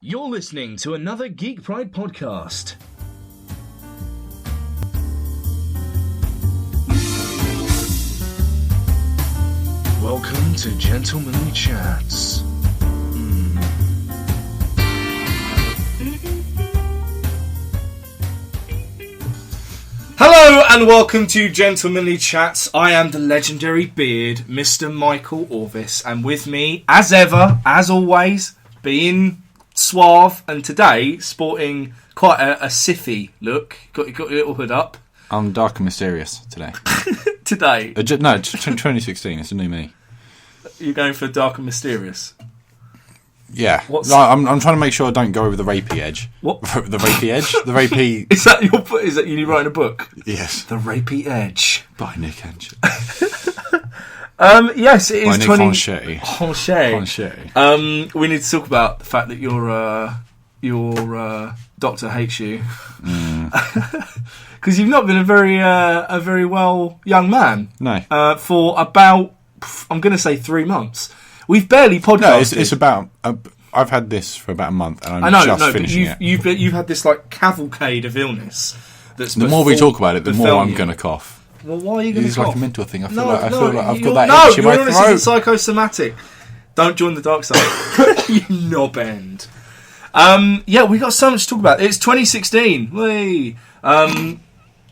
You're listening to another Geek Pride podcast. Welcome to Gentlemanly Chats. Hello and welcome to Gentlemanly Chats. I am the legendary beard, Mr. Michael Orvis, and with me, as ever, as always, being suave, and today sporting quite a siffy look. Got your little hood up. I'm dark and mysterious today. Today? No, 2016. It's a new me. You're going for dark and mysterious? Yeah. I'm trying to make sure I don't go over the rapey edge. What? The rapey edge? The rapey... Is that you writing a book? Yes. The Rapey Edge. By Nick Hench. Yes, it is. By Nick Honche. We need to talk about the fact that your doctor hates you. Because you've not been a very well young man. No. For about, I'm going to say 3 months. We've barely podcasted. No, it's about... I've had this for about a month, and I'm just finishing it. You've had this like cavalcade of illness. The more we talk about it, the more I'm going to cough. Well, why are you going to cough? It's like a mental thing. I feel like I've got that itch in my throat. No, you're psychosomatic. Don't join the dark side. You knob end. Yeah, we got so much to talk about. It's 2016. Whee!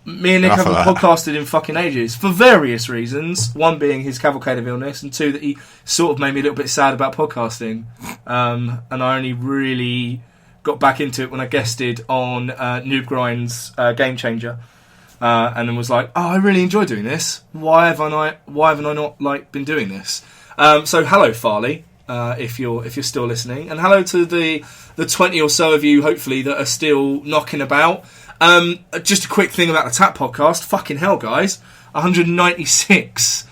Me and Nick haven't podcasted in fucking ages for various reasons. One being his cavalcade of illness, and two that he sort of made me a little bit sad about podcasting. And I only really got back into it when I guested on Noob Grind's Game Changer, and then was like, "Oh, I really enjoy doing this. Why haven't I not like been doing this?" So hello, Farley, if you're still listening, and hello to the 20 or so of you, hopefully, that are still knocking about. Just a quick thing about the Tap podcast. Fucking hell, guys. 196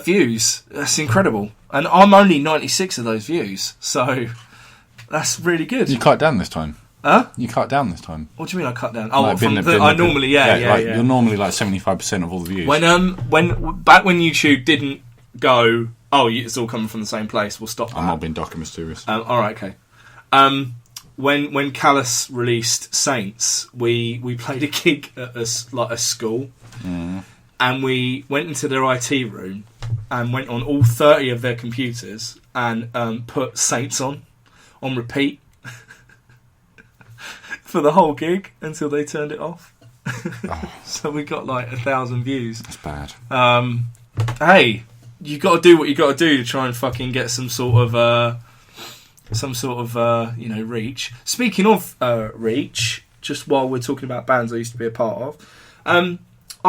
views. That's incredible. And I'm only 96 of those views. So that's really good. You cut down this time. Huh? You cut down this time. What do you mean I cut down? Oh, like I normally, yeah. You're normally like 75% of all the views. When back when YouTube didn't go, oh, it's all coming from the same place, we'll stop that. I'm not being dark and mysterious. All right, okay. When Callus released Saints, we played a gig at a school, and we went into their IT room and went on all 30 of their computers and put Saints on repeat for the whole gig until they turned it off. So we got like 1,000 views. That's bad. Hey, you got to do what you got to do to try and fucking get some sort of reach. Speaking of reach, just while we're talking about bands I used to be a part of, I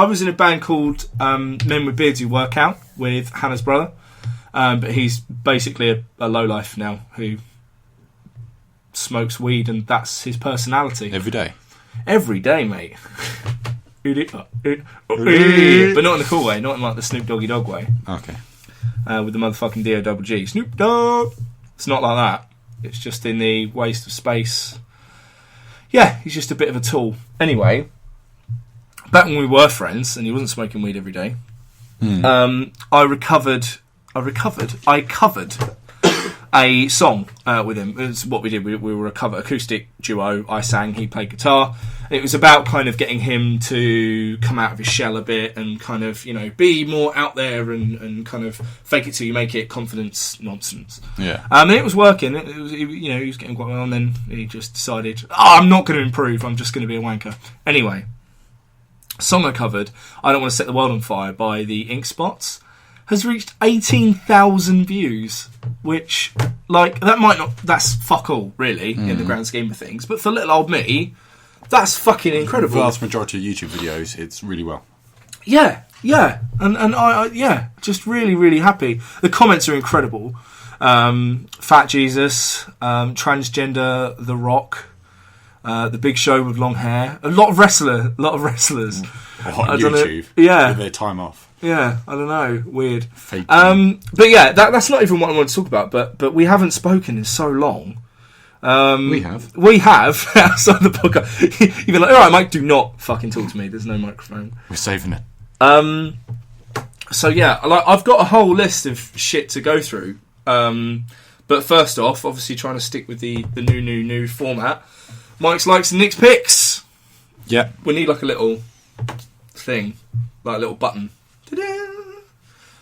was in a band called Men with Beards Who Work Out with Hannah's brother, but he's basically a lowlife now who smokes weed, and that's his personality. Every day, mate. But not in the cool way, not in like the Snoop Doggy Dogg way. Okay. With the motherfucking D-O-double-G. Snoop Dogg! It's not like that. It's just in the waste of space. Yeah, he's just a bit of a tool. Anyway, back when we were friends and he wasn't smoking weed every day, I covered a song with him. It's what we did. We were a cover acoustic duo. I sang, he played guitar. It was about kind of getting him to come out of his shell a bit and kind of, be more out there and kind of fake it till you make it confidence nonsense. Yeah. And it was working. He was getting quite well, and then he just decided, I'm not going to improve. I'm just going to be a wanker. Anyway, song I covered, I Don't Want to Set the World on Fire by the Ink Spots, has reached 18,000 views, which, that's fuck all, really, in the grand scheme of things. But for little old me, that's fucking incredible. The vast majority of YouTube videos, it's really well. Yeah. And I just really, really happy. The comments are incredible. Fat Jesus, Transgender The Rock, The Big Show with long hair. A lot of wrestlers. On YouTube. With their time off. Yeah, I don't know. Weird. Fake. But yeah, that's not even what I want to talk about. But we haven't spoken in so long. We have outside the podcast. You've been like, all right, Mike, do not fucking talk to me. There's no microphone. We're saving it. So yeah, I've got a whole list of shit to go through. But But first off, obviously trying to stick with the new format. Mike's likes and Nick's picks. Yeah. We need like a little thing, like a little button. Ta-da!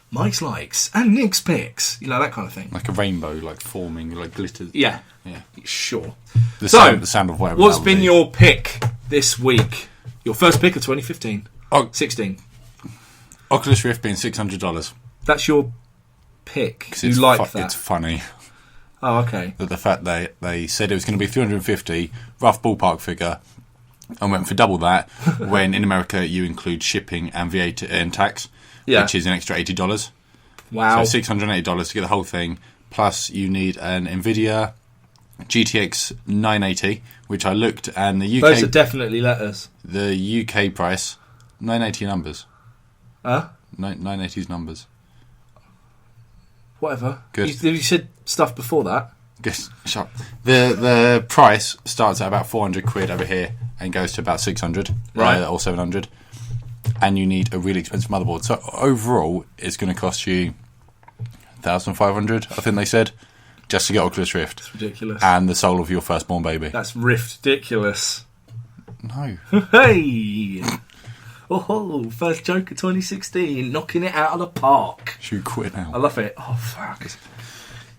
Mike's likes and Nick's picks. You know, that kind of thing. Like a rainbow, like forming, like glitters. Yeah. Yeah. Sure. The sound of whatever. What's been your pick this week? Your first pick of 2015. 16. Oculus Rift being $600. That's your pick. You like that? It's funny. Oh, okay. That the fact they said it was going to be $350, rough ballpark figure, and went for double that, when in America you include shipping and VAT and tax, which is an extra $80. Wow. So $680 to get the whole thing, plus you need an NVIDIA GTX 980, which I looked, and the UK... Those are definitely letters. The UK price, 980 numbers. Huh? 980's numbers. Whatever. Good. You said stuff before that. Guess, shut up. The price starts at about 400 quid over here and goes to about 600, right, or 700, and you need a really expensive motherboard. So overall, it's going to cost you 1,500, I think they said, just to get Oculus Rift. It's ridiculous. And the soul of your firstborn baby. That's ridiculous. No. Hey! Oh, first joke of 2016, knocking it out of the park. Should we quit now? I love it. Oh, fuck.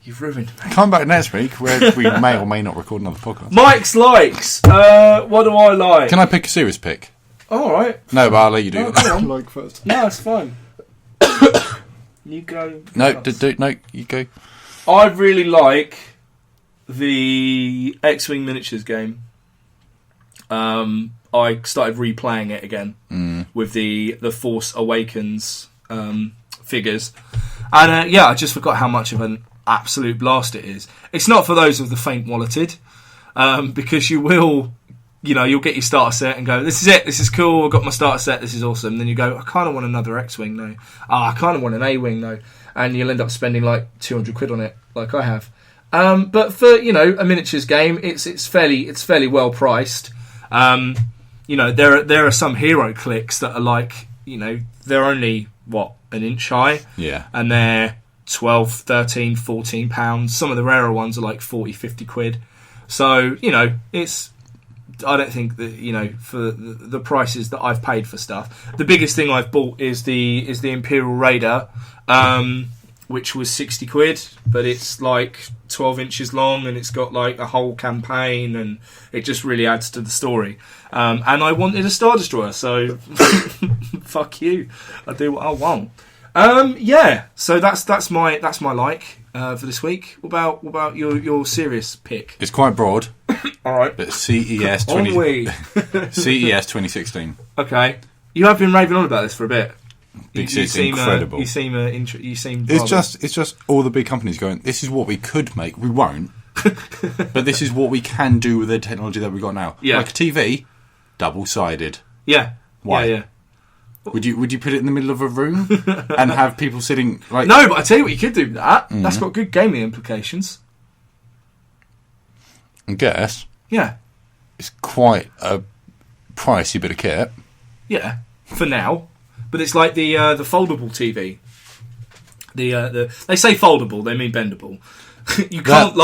You've ruined me. Come back next week where we may or may not record another podcast. Mike's likes. What do I like? Can I pick a serious pick? All right. No, but I'll let you do it. Like first. No, it's fine. You go. No, no, you go. I really like the X-Wing miniatures game. I started replaying it again with the Force Awakens figures. And I just forgot how much of an absolute blast it is. It's not for those of the faint-walleted, because you will, you'll get your starter set and go, this is it, this is cool, I've got my starter set, this is awesome. Then you go, I kind of want another X-Wing though. I kind of want an A-Wing though. And you'll end up spending like 200 quid on it, like I have. But for, a miniatures game, it's fairly well priced. There are some hero clicks that are like, they're only, an inch high? Yeah. And they're 12, 13, 14 pounds. Some of the rarer ones are like 40, 50 quid. So, I don't think that, for the prices that I've paid for stuff. The biggest thing I've bought is the Imperial Raider, which was 60 quid, but it's like 12 inches long and it's got like a whole campaign and it just really adds to the story. And I wanted a Star Destroyer, so fuck you. I do what I want. So that's my like for this week. What about your serious pick? It's quite broad. All right. But CES 2016. Okay. You have been raving on about this for a bit. It's incredible. You seem. It's just all the big companies going, this is what we could make. We won't. But this is what we can do with the technology that we've got now. Yeah. Like a TV, double-sided. Yeah. Why? Yeah. Would you put it in the middle of a room and have people sitting like... No, but I tell you what you could do with that. Mm-hmm. That's got good gaming implications. I guess. Yeah. It's quite a pricey bit of kit. Yeah, for now. But it's like the foldable TV. They say foldable, they mean bendable. You can't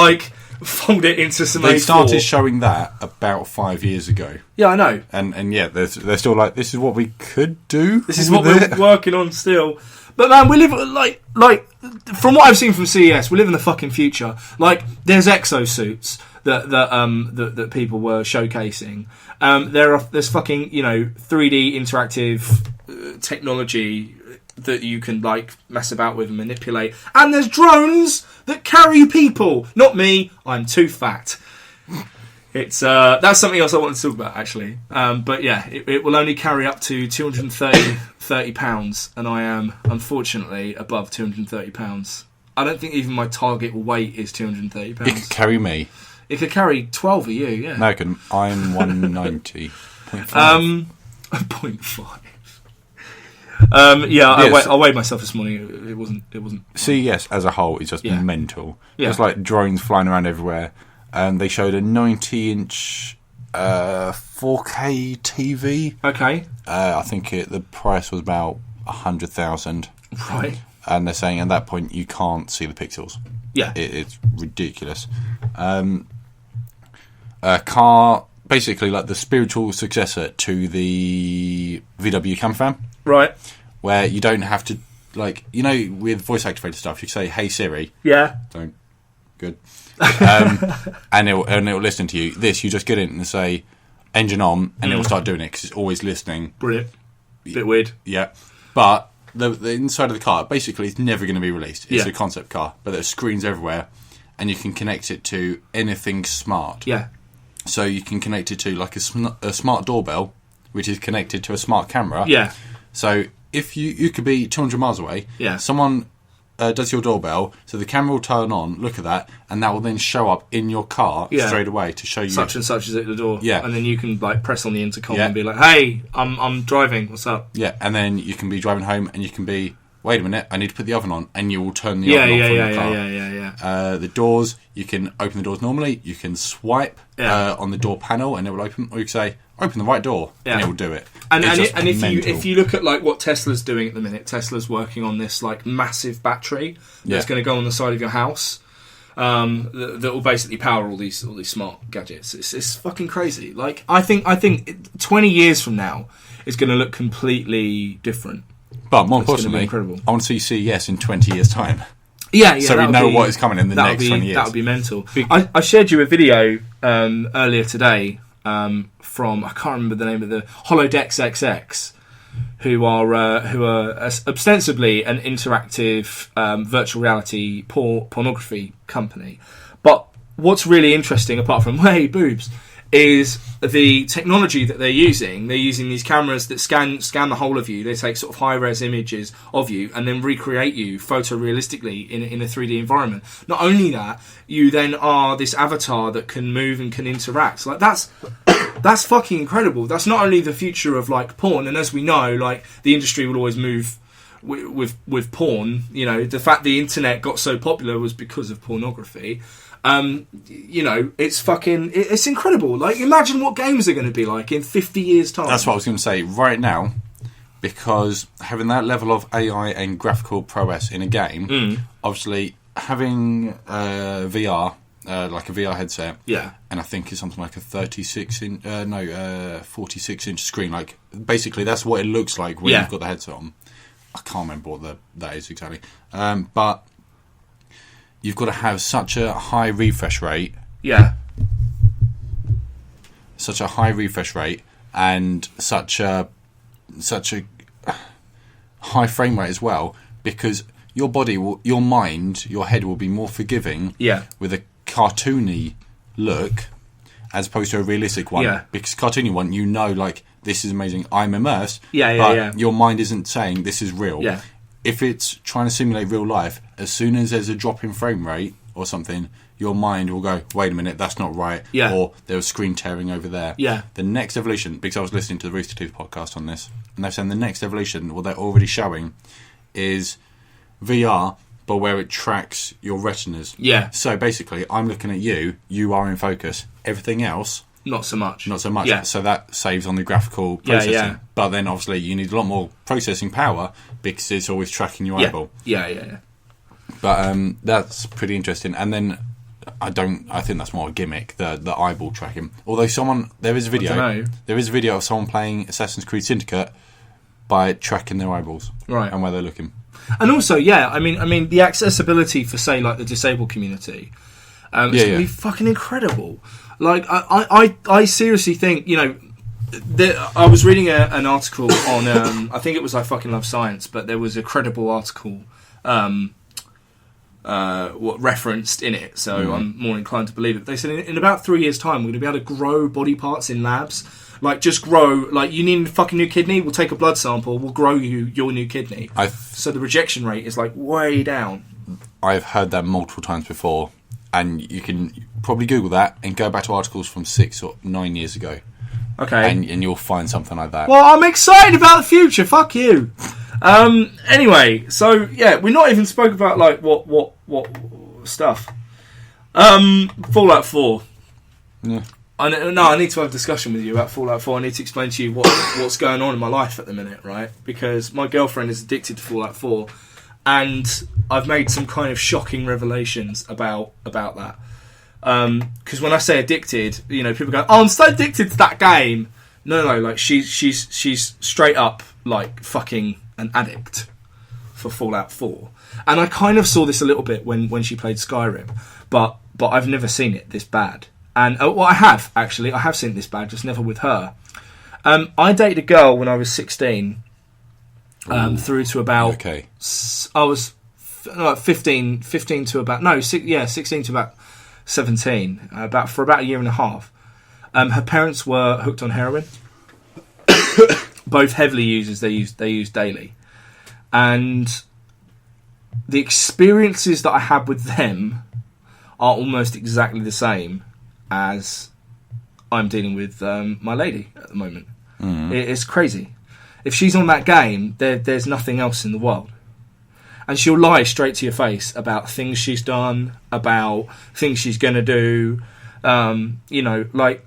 fold it into some. They A4. started showing that about 5 years ago. Yeah, I know. And yeah, they're still like, this is what we could do. This is what we're working on still. But man, we live like from what I've seen from CES, we live in the fucking future. Like there's exosuits that people were showcasing. There's fucking 3D interactive technology that you can mess about with and manipulate, and there's drones that carry people. Not me, I'm too fat. It's that's something else I want to talk about actually. But yeah, it will only carry up to 230 pounds, and I am unfortunately above 230 pounds. I don't think even my target weight is 230 pounds. It could carry me. It could carry 12 of you, yeah. No, it can. I'm 190.5. 0.5. I weighed myself this morning. It wasn't. CES as a whole is just mental. Yeah. It's like drones flying around everywhere. They showed a 90-inch 4K TV. Okay. I think the price was about 100,000. Right. and they're saying at that point you can't see the pixels. Yeah, it's ridiculous. Car, basically like the spiritual successor to the VW Campervan, right? Where you don't have to, like, you know, with voice activated stuff, you say, "Hey Siri." Yeah. Don't. Good. And it'll listen to you. This, you just get in and say, "Engine on," and it will start doing it because it's always listening. Brilliant. Bit weird. Yeah, but the inside of the car, basically, it's never going to be released. It's a concept car, but there's screens everywhere, and you can connect it to anything smart. Yeah. So you can connect it to like a smart doorbell, which is connected to a smart camera. Yeah. So if you could be 200 miles away, someone does your doorbell, so the camera will turn on, look at that, and that will then show up in your car straight away to show you such and such is at the door. Yeah. And then you can like press on the intercom and be like, "Hey, I'm driving. What's up?" Yeah. And then you can be driving home, and you can be, "Wait a minute, I need to put the oven on," and you will turn the oven on from your car. Yeah. The doors, you can open the doors normally. You can swipe on the door panel, and it will open. Or you can say, "Open the right door," and it will do it. And if you look at like what Tesla's doing at the minute, Tesla's working on this like massive battery that's going to go on the side of your house, that will basically power all these smart gadgets. It's fucking crazy. Like I think 20 years from now is going to look completely different. But more importantly, I want to see CES in 20 years' time. Yeah. So we know what is coming in the next 20 years. That would be mental. I shared you a video earlier today from, I can't remember the name of the Holodecks XX, who are ostensibly an interactive virtual reality pornography company. But what's really interesting, apart from hey boobs, is the technology that they're using. They're using these cameras that scan the whole of you. They take sort of high-res images of you and then recreate you photorealistically in a 3D environment. Not only that, you then are this avatar that can move and can interact. Like that's fucking incredible. That's not only the future of like porn, and as we know, like the industry will always move with porn. You know, the fact the internet got so popular was because of pornography. You know, it's incredible. Like, imagine what games are going to be like in 50 years' time. That's what I was going to say right now, because having that level of AI and graphical prowess in a game, obviously having VR, like a VR headset, and I think it's something like a 46-inch screen. Like, basically, that's what it looks like when you've got the headset on. I can't remember what that is exactly, but you've got to have such a high refresh rate. Yeah. Such a high refresh rate and such a high frame rate as well, because your body will, your mind, your head will be more forgiving with a cartoony look as opposed to a realistic one. Yeah. Because cartoony one, you know, like, this is amazing, I'm immersed. But your mind isn't saying this is real. Yeah. If it's trying to simulate real life, as soon as there's a drop in frame rate or something, your mind will go, wait a minute, that's not right. Yeah. Or there was screen tearing over there. Yeah. The next evolution, because I was listening to the Rooster Teeth podcast on this, and they're saying the next evolution, what they're already showing, is VR, but where it tracks your retinas. Yeah. So basically, I'm looking at you, you are in focus. Everything else... Not so much. Yeah. So that saves on the graphical processing. Yeah. But then obviously you need a lot more processing power because it's always tracking your eyeball. Yeah. But that's pretty interesting. And then I think that's more a gimmick, the eyeball tracking. Although there is a video of someone playing Assassin's Creed Syndicate by tracking their eyeballs. Right. And where they're looking. And also, I mean the accessibility for, say, like the disabled community, it's going to be fucking incredible. Like, I seriously think, you know, I was reading an article on, I think it was I Fucking Love Science, but there was a credible article referenced in it, so I'm more inclined to believe it. They said in about 3 years' time, we're going to be able to grow body parts in labs. Like, just grow, like, you need a fucking new kidney, we'll take a blood sample, we'll grow you your new kidney. So the rejection rate is, like, way down. I've heard that multiple times before. And you can probably Google that and go back to articles from 6 or 9 years ago. Okay. And you'll find something like that. Well, I'm excited about the future. Fuck you. Anyway, so, we're not even spoke about, like, what stuff. Fallout 4. Yeah. I need to have a discussion with you about Fallout 4. I need to explain to you what's going on in my life at the minute, right? Because my girlfriend is addicted to Fallout 4. And I've made some kind of shocking revelations about that. Because when I say addicted, you know, people go, "Oh, I'm so addicted to that game." No, like she's straight up like fucking an addict for Fallout 4. And I kind of saw this a little bit when she played Skyrim, but I've never seen it this bad. And well, I have seen it this bad, just never with her. I dated a girl when I was 16, through to about I was 15 to about 16 to about 17, for about a year and a half. Her parents were hooked on heroin, both heavily users. They use daily, and the experiences that I had with them are almost exactly the same as I'm dealing with my lady at the moment. It's crazy. If she's on that game, there's nothing else in the world. And she'll lie straight to your face about things she's done, about things she's going to do. You know, like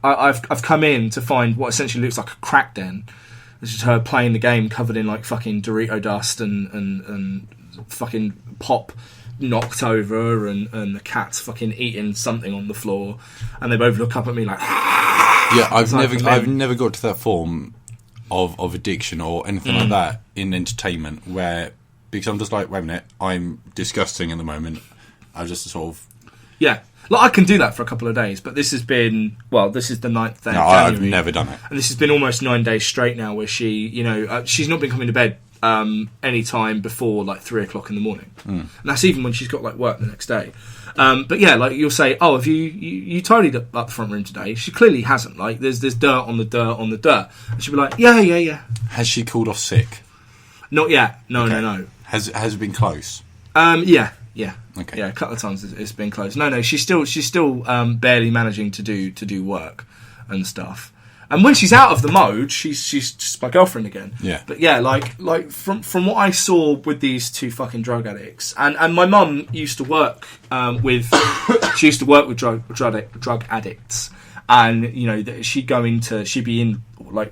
I've come in to find what essentially looks like a crack den. This is her playing the game covered in like fucking Dorito dust and fucking pop knocked over, and the cat's fucking eating something on the floor, and they both look up at me like. Yeah, I've never got to that form of addiction or anything like that in entertainment because I'm just like, wait a minute, I'm disgusting at the moment. I just sort of... Yeah. Like, I can do that for a couple of days, but this is the 9th day of January. I've never done it. And this has been almost 9 days straight now where she, you know, she's not been coming to bed any time before like 3 o'clock in the morning. And that's even when she's got like work the next day. But yeah, like you'll say, "Oh, have you tidied up the front room today?" She clearly hasn't. Like there's dirt on the dirt on the dirt. And she'll be like, "Yeah." Has she called off sick? Not yet. No. Has it been close? Yeah. Okay. Yeah, a couple of times it's been close. No, she's still barely managing to do work and stuff. And when she's out of the mode, she's just my girlfriend again. Yeah. But yeah, like from what I saw with these two fucking drug addicts, and my mum used to work with drug addicts, and you know she'd be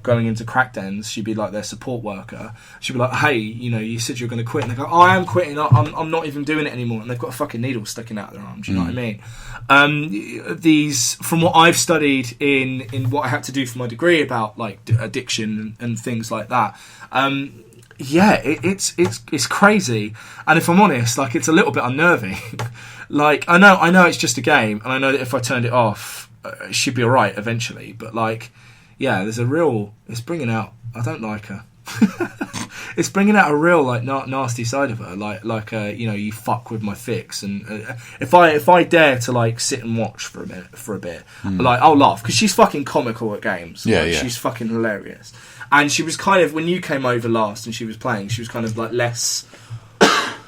going into crack dens. She'd be like their support worker. She'd be like, "Hey, you know, you said you were going to quit," and they go, "Oh, I am quitting. I'm not even doing it anymore." And they've got a fucking needle sticking out of their arm. Do you know what I mean? These, from what I've studied in what I had to do for my degree about like addiction and things like that. Yeah, it's crazy. And if I'm honest, like it's a little bit unnerving. Like I know it's just a game, and I know that if I turned it off, she'd be alright eventually. But like, yeah, it's bringing out. I don't like her. It's bringing out a real like nasty side of her. Like you know, you fuck with my fix, and if I dare to like sit and watch for a bit, like I'll laugh because she's fucking comical at games. Yeah, like, she's fucking hilarious. And she was kind of, when you came over last and she was playing, she was kind of like less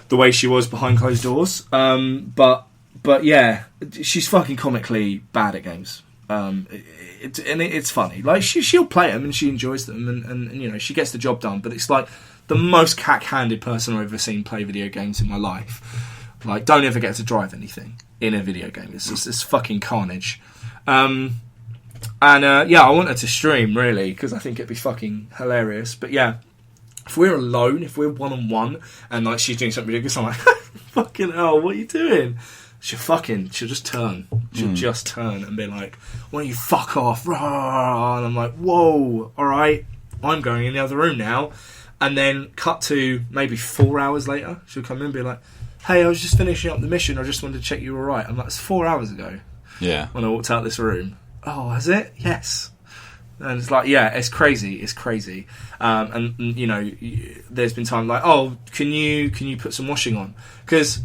the way she was behind closed doors. But yeah, she's fucking comically bad at games. It's funny. Like she'll play them and she enjoys them and you know she gets the job done. But it's like the most cack-handed person I've ever seen play video games in my life. Like don't ever get to drive anything in a video game. It's fucking carnage. Yeah, I want her to stream, really, because I think it'd be fucking hilarious. But yeah, if we're alone, if we're one-on-one, and like she's doing something ridiculous, I'm like, fucking hell, what are you doing? She'll just turn. She'll just turn and be like, why don't you fuck off? And I'm like, whoa, alright, I'm going in the other room now. And then cut to maybe 4 hours later, she'll come in and be like, hey, I was just finishing up the mission, I just wanted to check you were alright. I'm like, it's 4 hours ago. Yeah. When I walked out this room. Oh, has it? Yes. And it's like, yeah, it's crazy. And you know, there's been time like, oh, can you put some washing on? Because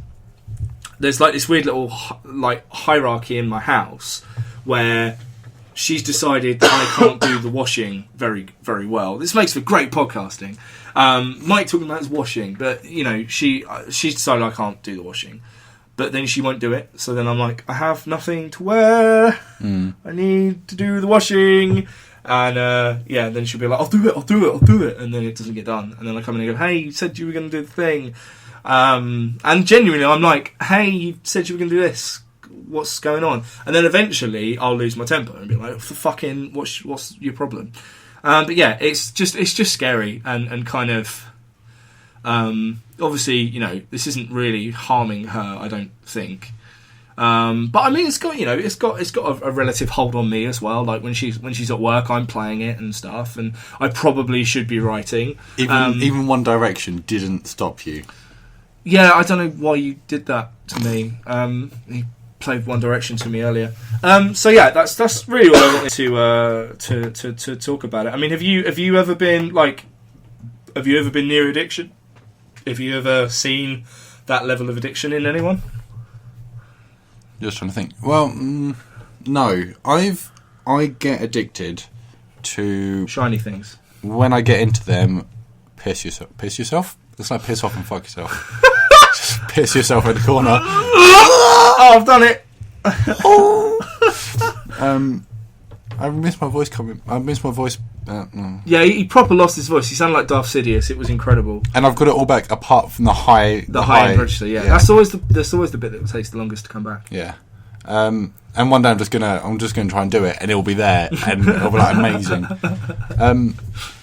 there's like this weird little like hierarchy in my house where she's decided that I can't do the washing very, very well. This makes for great podcasting. Mike talking about his washing, but you know, she's decided I can't do the washing. But then she won't do it. So then I'm like, I have nothing to wear. I need to do the washing. And yeah, then she'll be like, I'll do it. And then it doesn't get done. And then I come in and go, hey, you said you were going to do the thing. And genuinely, I'm like, hey, you said you were going to do this. What's going on? And then eventually I'll lose my temper and be like, fucking, what's your problem? But yeah, it's just scary and kind of... Obviously, you know, this isn't really harming her, I don't think. But I mean, it's got, you know, it's got a relative hold on me as well. Like when she's at work, I'm playing it and stuff, and I probably should be writing. Even One Direction didn't stop you. Yeah, I don't know why you did that to me. He played One Direction to me earlier. So yeah, that's really what I wanted to talk about it. I mean, have you ever been near addiction? Have you ever seen that level of addiction in anyone? Just trying to think. Well, no. I get addicted to shiny things. When I get into them, piss yourself. It's like piss off and fuck yourself. Just piss yourself in the corner. Oh, I've done it. I miss my voice coming. I miss my voice. Yeah, he proper lost his voice. He sounded like Darth Sidious. It was incredible. And I've got it all back, apart from the high end register. Yeah, that's always the bit that takes the longest to come back. Yeah. And one day I'm just gonna try and do it, and it'll be there, and it'll be like amazing.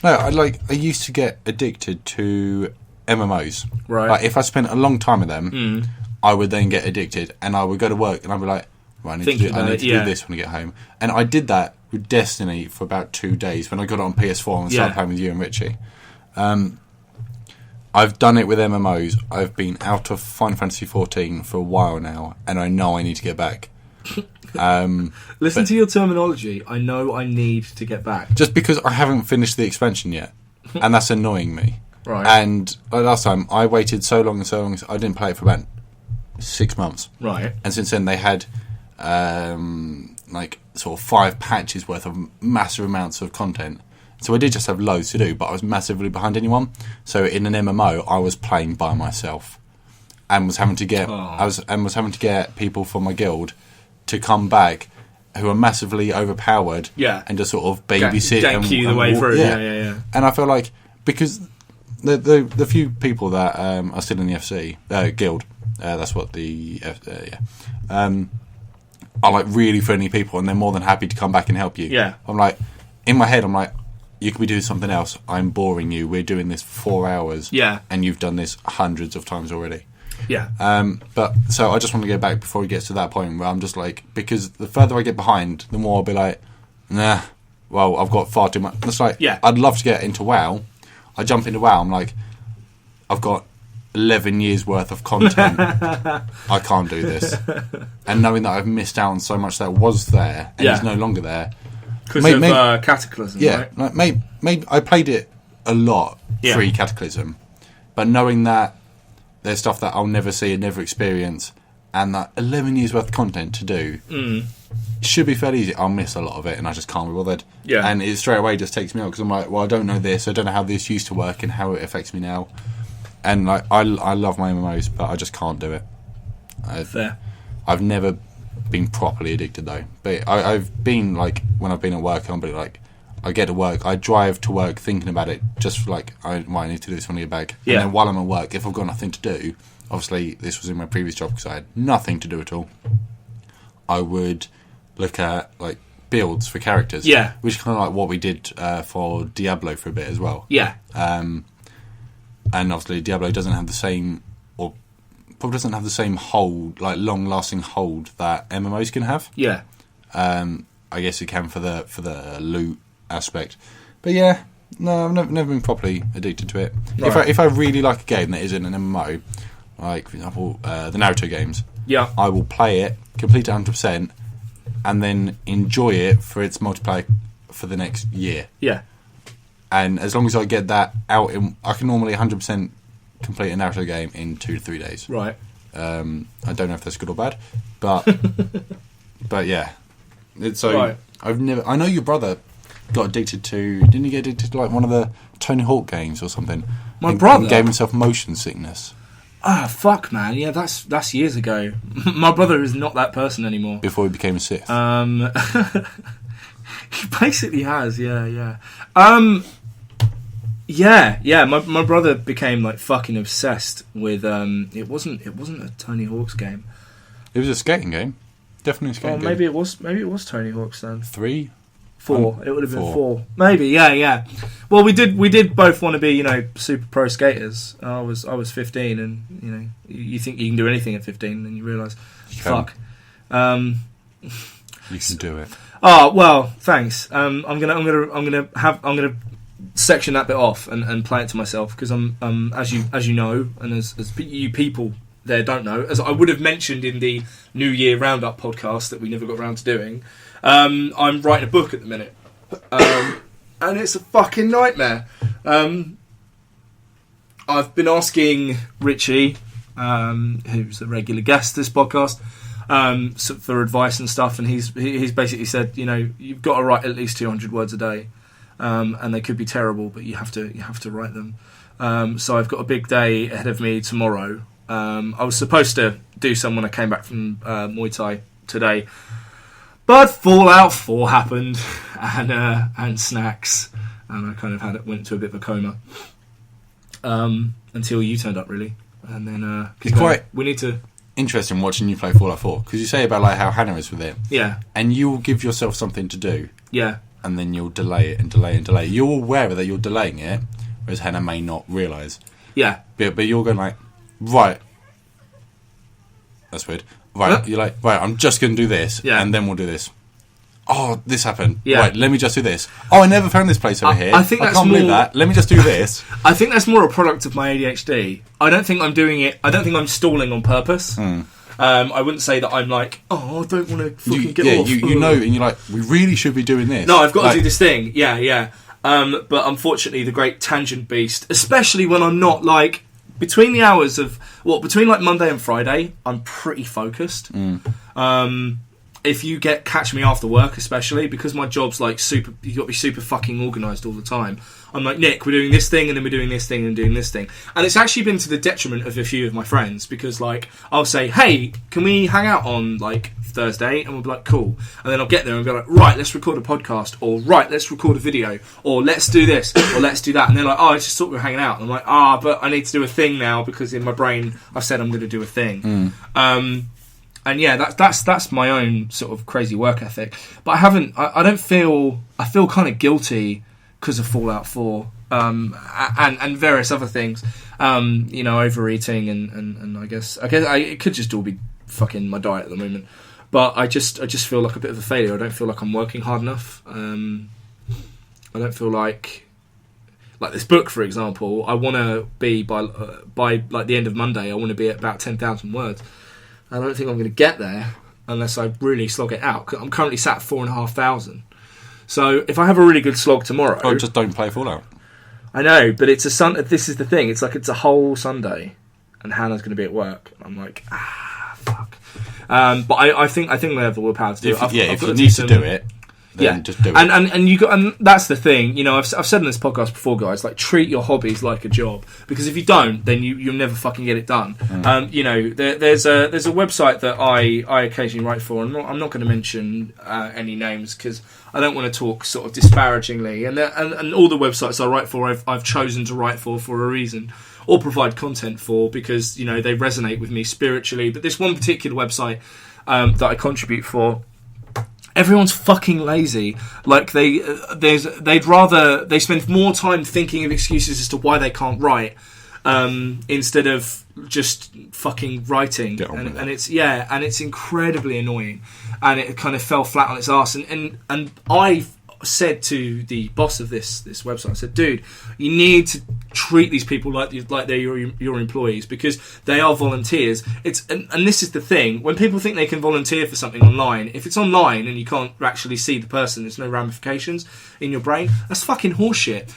I used to get addicted to MMOs. Right. Like if I spent a long time with them, I would then get addicted, and I would go to work, and I'd be like, right, I need to do this when I get home. And I did that with Destiny for about 2 days when I got it on PS4 and started playing with you and Richie. I've done it with MMOs. I've been out of Final Fantasy 14 for a while now, and I know I need to get back. Listen to your terminology. I know I need to get back. Just because I haven't finished the expansion yet, and that's annoying me. Right. And last time, I waited so long, I didn't play it for about 6 months. Right. And since then, they had sort of 5 patches worth of massive amounts of content. So I did just have loads to do, but I was massively behind anyone. So in an MMO, I was playing by myself, and was having to get people from my guild to come back who are massively overpowered, and just sort of babysit gank you the way through. Yeah. And I feel like because the few people that are still in the FC guild, that's what the are like really friendly people, and they're more than happy to come back and help you. Yeah, I'm like, in my head, I'm like, you could be doing something else. I'm boring you. We're doing this for 4 hours. Yeah, and you've done this hundreds of times already. Yeah. But so I just want to get back before it gets to that point where I'm just like, because the further I get behind, the more I'll be like, nah, well, I've got far too much. It's like, I'd love to get into WoW. I jump into WoW, I'm like, I've got 11 years worth of content. I can't do this. And knowing that I've missed out on so much that was there and is no longer there. Because of Cataclysm, right? Like, I played it a lot pre-Cataclysm. But knowing that there's stuff that I'll never see and never experience, and that 11 years worth of content to do, it should be fairly easy. I'll miss a lot of it, and I just can't be bothered. Yeah. And it straight away just takes me out, because I'm like, well, I don't know this, I don't know how this used to work and how it affects me now. And like, I love my MMOs, but I just can't do it. Fair. I've never been properly addicted though, but I've been like, when I've been at work, I'm like, I get to work, I drive to work thinking about it, just for like, I need to do this when I get back. Yeah. And then while I'm at work, if I've got nothing to do, obviously this was in my previous job because I had nothing to do at all, I would look at like builds for characters. Yeah. Which is kind of like what we did for Diablo for a bit as well. Yeah. And obviously Diablo doesn't have the same, or probably doesn't have the same hold, like long-lasting hold that MMOs can have. Yeah. I guess it can for the loot aspect, but yeah, no, I've never been properly addicted to it. Right. If I really like a game that isn't an MMO, like for example the Naruto games, I will play it, complete it 100%, and then enjoy it for its multiplayer for the next year. Yeah. And as long as I get that out, I can normally 100% complete a Naruto game in 2 to 3 days. Right. I don't know if that's good or bad, but but yeah. So I know your brother got addicted to. Didn't he get addicted to like one of the Tony Hawk games or something? My brother gave himself motion sickness. Ah, fuck, man. Yeah, that's years ago. My brother is not that person anymore. Before he became a Sith. He basically has. Yeah. Yeah. My brother became like fucking obsessed with. It wasn't a Tony Hawk's game. It was a skating game. Definitely a skating game. Maybe it was Tony Hawk's then. 3, 4. It would have been 4. Maybe, yeah. Well, we did both want to be, super pro skaters. I was 15, and you think you can do anything at 15, and then you realise, fuck. You can do it. Oh well, thanks. I'm gonna section that bit off and play it to myself because I'm as you know, and as you people there don't know, as I would have mentioned in the New Year Roundup podcast that we never got around to doing. I'm writing a book at the minute, and it's a fucking nightmare. I've been asking Richie, who's a regular guest this podcast, for advice and stuff, and he's basically said, you've got to write at least 200 words a day, and they could be terrible, but you have to write them. So I've got a big day ahead of me tomorrow. I was supposed to do some when I came back from Muay Thai today, but Fallout 4 happened, and snacks, and I kind of went into a bit of a coma until you turned up, really, and then we need to. Interesting watching you play Fallout 4 because you say about like how Hannah is with it, and you'll give yourself something to do, and then you'll delay it and delay and delay. You're aware that you're delaying it, whereas Hannah may not realise. But you're going like, right, that's weird. Right, you're like, right, I'm just going to do this, and then we'll do this. Oh, this happened. Right, let me just do this. Oh, I never found this place over here. I can't believe that. Let me just do this. I think that's more a product of my ADHD. I don't think I'm doing it. I don't think I'm stalling on purpose. I wouldn't say that I'm like, I don't want to fucking get off. You know, and you're like, we really should be doing this. No, I've got to do this thing. Yeah. But unfortunately, the great tangent beast, especially when I'm not like between the hours of between like Monday and Friday, I'm pretty focused. If you catch me after work, especially because my job's like super, you got to be super fucking organised all the time. I'm like, Nick, we're doing this thing, and then we're doing this thing, and doing this thing, and it's actually been to the detriment of a few of my friends because, like, I'll say, hey, can we hang out on like Thursday? And we'll be like, cool, and then I'll get there and be like, right, let's record a podcast, or right, let's record a video, or let's do this, or let's do that, and they're like, I just thought we were hanging out, and I'm like, but I need to do a thing now because in my brain I've said I'm going to do a thing. And yeah, that's my own sort of crazy work ethic. But I don't feel. I feel kind of guilty because of Fallout 4 and various other things. Overeating and I guess it could just all be fucking my diet at the moment. But I just feel like a bit of a failure. I don't feel like I'm working hard enough. I don't feel like this book, for example. I want to be by like the end of Monday. I want to be at about 10,000 words. I don't think I'm going to get there unless I really slog it out. I'm currently sat at 4,500. So if I have a really good slog tomorrow... just don't play Fallout. I know, but it's a this is the thing. It's like it's a whole Sunday and Hannah's going to be at work. I'm like, fuck. But I think I have the willpower to do it. If you need to do it, then just do it. And that's the thing. I've said in this podcast before, guys, like treat your hobbies like a job, because if you don't, then you'll never fucking get it done. There's a website that I occasionally write for, and I'm not going to mention any names because I don't want to talk sort of disparagingly. And all the websites I write for, I've chosen to write for a reason, or provide content for, because they resonate with me spiritually. But this one particular website that I contribute for, everyone's fucking lazy. Like they spend more time thinking of excuses as to why they can't write instead of just fucking writing. And it's incredibly annoying, and it kind of fell flat on its arse. And I said to the boss of this website, I said, dude, you need to treat these people like they're your employees, because they are volunteers. And this is the thing, when people think they can volunteer for something online, if it's online and you can't actually see the person, there's no ramifications in your brain, that's fucking horseshit.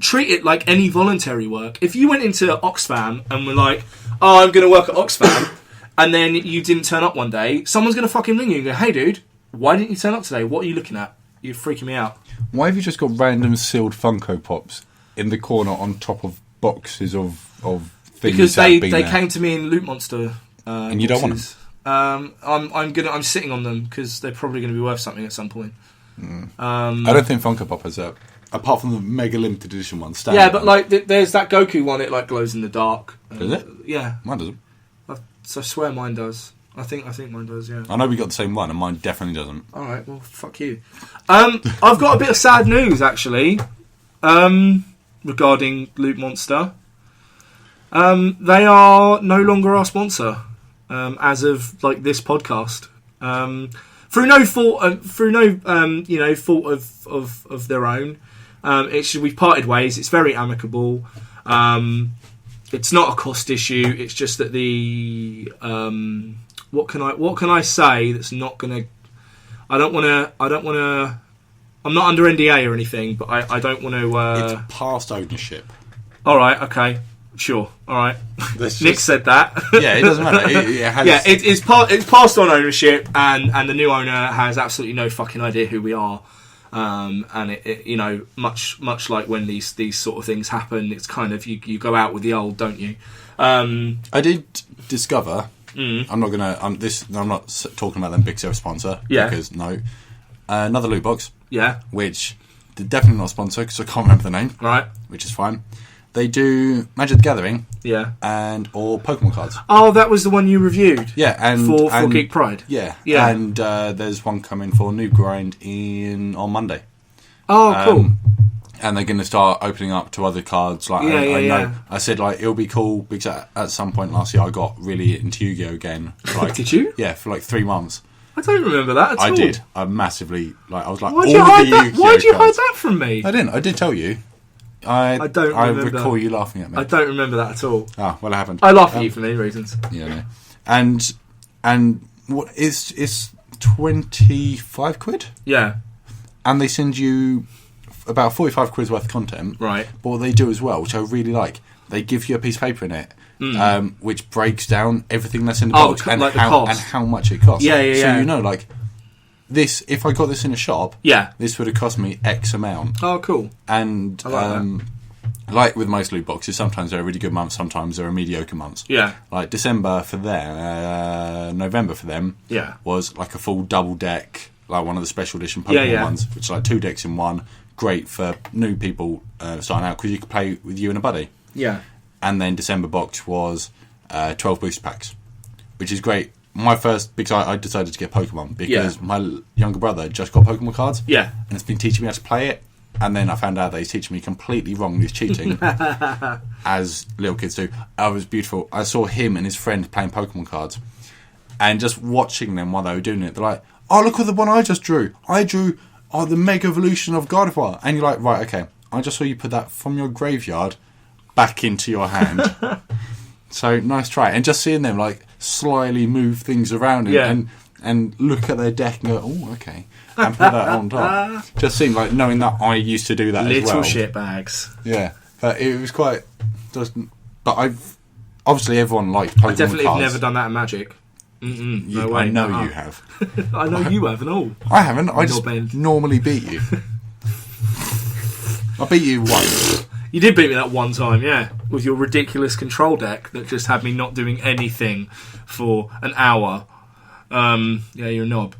Treat it like any voluntary work. If you went into Oxfam and were like, I'm going to work at Oxfam, and then you didn't turn up one day, someone's going to fucking ring you and go, hey dude, why didn't you turn up today? What are you looking at? You're freaking me out. Why have you just got random sealed Funko Pops in the corner on top of boxes of things? Because they came to me in Loot Monster. And you don't want them? I'm sitting on them because they're probably going to be worth something at some point. I don't think Funko Pop has apart from the mega limited edition one. Yeah, but like there's that Goku one. It like glows in the dark. Does it? Yeah. Mine doesn't. I swear mine does. I think mine does, yeah. I know we got the same one, and mine definitely doesn't. Alright, well, fuck you. I've got a bit of sad news, actually, regarding Loot Monster. They are no longer our sponsor, as of, like, this podcast. Through no fault, fault of their own. We've parted ways. It's very amicable. It's not a cost issue. It's just that the what can I say that's not gonna. I don't want to. I'm not under NDA or anything, but I don't want to. It's past ownership. All right. Okay. Sure. All right. Nick said that. Yeah, it doesn't matter. It's passed on ownership, and the new owner has absolutely no fucking idea who we are. And it much like when these sort of things happen, it's kind of you go out with the old, don't you? I did discover. I'm not gonna. I'm not talking about them big service sponsor. Yeah. Because no, another loot box. Yeah. Which they're definitely not a sponsor because I can't remember the name. Right. Which is fine. They do Magic the Gathering. Yeah. Or Pokemon cards. Oh, that was the one you reviewed. Yeah, and for Geek Pride. Yeah. Yeah. And there's one coming for Noob Grind on Monday. Oh, cool. And they're going to start opening up to other cards. Like I know. I said like it'll be cool because at some point last year I got really into Yu-Gi-Oh again. Like, did you? Yeah, for like 3 months. I don't remember that at all. I did. I massively I was like, why'd you hide that from me? I didn't. I did tell you. I don't remember. I recall you laughing at me. I don't remember that at all. Oh, well, it happened. I laugh at you for many reasons. Yeah, no. And what it's 25 quid? Yeah. And they send you about 45 quid worth of content. Right. But what they do as well, which I really like, they give you a piece of paper in it, which breaks down everything that's in the box and how much it costs. Yeah. So you know, like, this, if I got this in a shop, this would have cost me X amount. Oh, cool. And like with most loot boxes, sometimes they're a really good month, sometimes they're a mediocre months. Yeah. Like December for them, November for them was like a full double deck, like one of the special edition Pokemon ones, which is like 2 decks in one. Great for new people starting out because you could play with you and a buddy. Yeah. And then December box was 12 booster packs, which is great. My first, because I decided to get Pokemon because my younger brother just got Pokemon cards. Yeah. And it's been teaching me how to play it. And then I found out that he's teaching me completely wrong. He's cheating, as little kids do. It was beautiful. I saw him and his friend playing Pokemon cards. And just watching them while they were doing it, they're like, oh, look at the one I just drew. I drew the Mega Evolution of Gardevoir. And you're like, right, okay. I just saw you put that from your graveyard back into your hand. So, nice try. And just seeing them, like, slyly move things around and look at their deck and go, oh, okay. And put that on top. Just seemed like knowing that I used to do that as well. Little shitbags. Yeah. But it was quite... But I've... Obviously, everyone liked Pokemon cards. I definitely have never done that in Magic. No way. I know you have. I know you have and all. I haven't. I just normally beat you. I beat you once. You did beat me that one time, yeah. With your ridiculous control deck that just had me not doing anything for an hour. Yeah, you're a knob.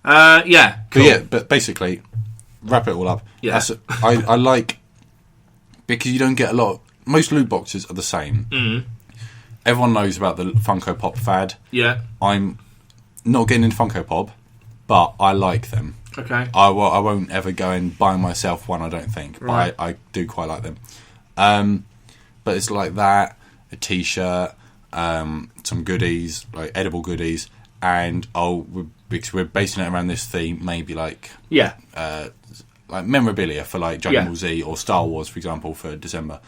Yeah, cool. But basically, wrap it all up. Yeah. I like... Because you don't get a lot... Most loot boxes are the same. Mm. Everyone knows about the Funko Pop fad. Yeah. I'm not getting into Funko Pop, but I like them. Okay. I won't ever go and buy myself one, I don't think. Right. But I do quite like them. But it's like that, a T-shirt, some goodies, like edible goodies, and because we're basing it around this theme, maybe like memorabilia for like Dragon Ball Z or Star Wars, for example, for December.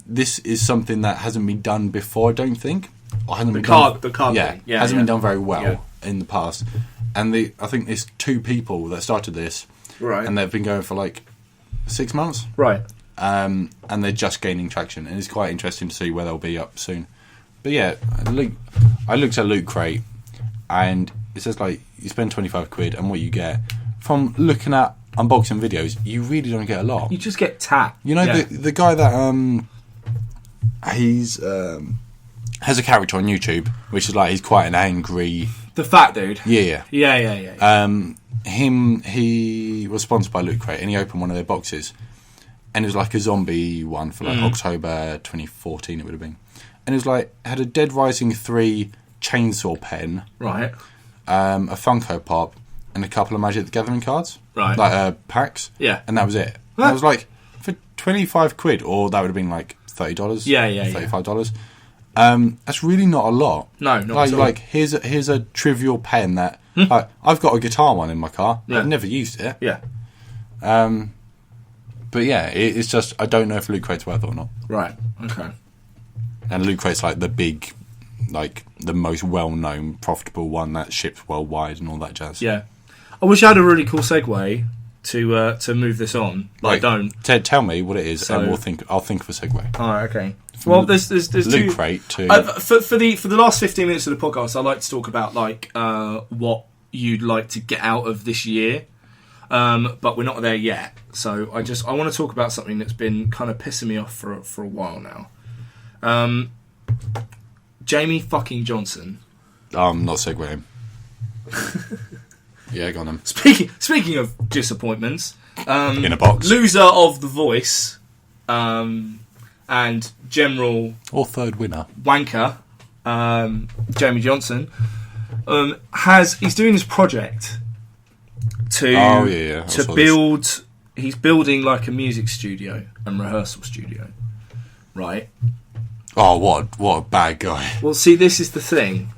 This is something that hasn't been done before, I don't think. Or hasn't the card thing. Hasn't been done very well in the past. And I think there's 2 people that started this, right? And they've been going for like 6 months, right? And they're just gaining traction, and it's quite interesting to see where they'll be up soon. But yeah, I looked at Loot Crate, and it says like you spend 25 quid, and what you get from looking at unboxing videos, you really don't get a lot. You just get tat. You know the guy that he's has a character on YouTube, which is like he's quite an angry. The fat dude. Yeah. He was sponsored by Loot Crate, and he opened one of their boxes, and it was like a zombie one for like October 2014. It would have been, and it was like had a Dead Rising 3 chainsaw pen, right, a Funko Pop, and a couple of Magic the Gathering cards, right, like packs, and that was it. I was like, for £25, or that would have been like $30, $35. That's really not a lot. No, not at all. Like here's a trivial pen that I've got a guitar one in my car. I've never used it. Yeah. But yeah, it's just I don't know if Loot Crate's worth it or not. Right. Okay. And Loot Crate's like the big, like the most well-known, profitable one that ships worldwide and all that jazz. Yeah. I wish I had a really cool segue to move this on, but I don't. Ted, tell me what it is, and I'll think of a segue. Oh, okay. Well, there's Loot Crate too. For the last 15 minutes of the podcast, I like to talk about like what you'd like to get out of this year, but we're not there yet. So I want to talk about something that's been kind of pissing me off for a while now. Jamie fucking Johnson. I'm not segueing. Yeah, go on then. Speaking of disappointments, in a box, loser of The Voice, and general or third winner wanker, Jamie Johnson, he's doing this project to build. He's building like a music studio and rehearsal studio, right? Oh, what a bad guy. Well, see, this is the thing,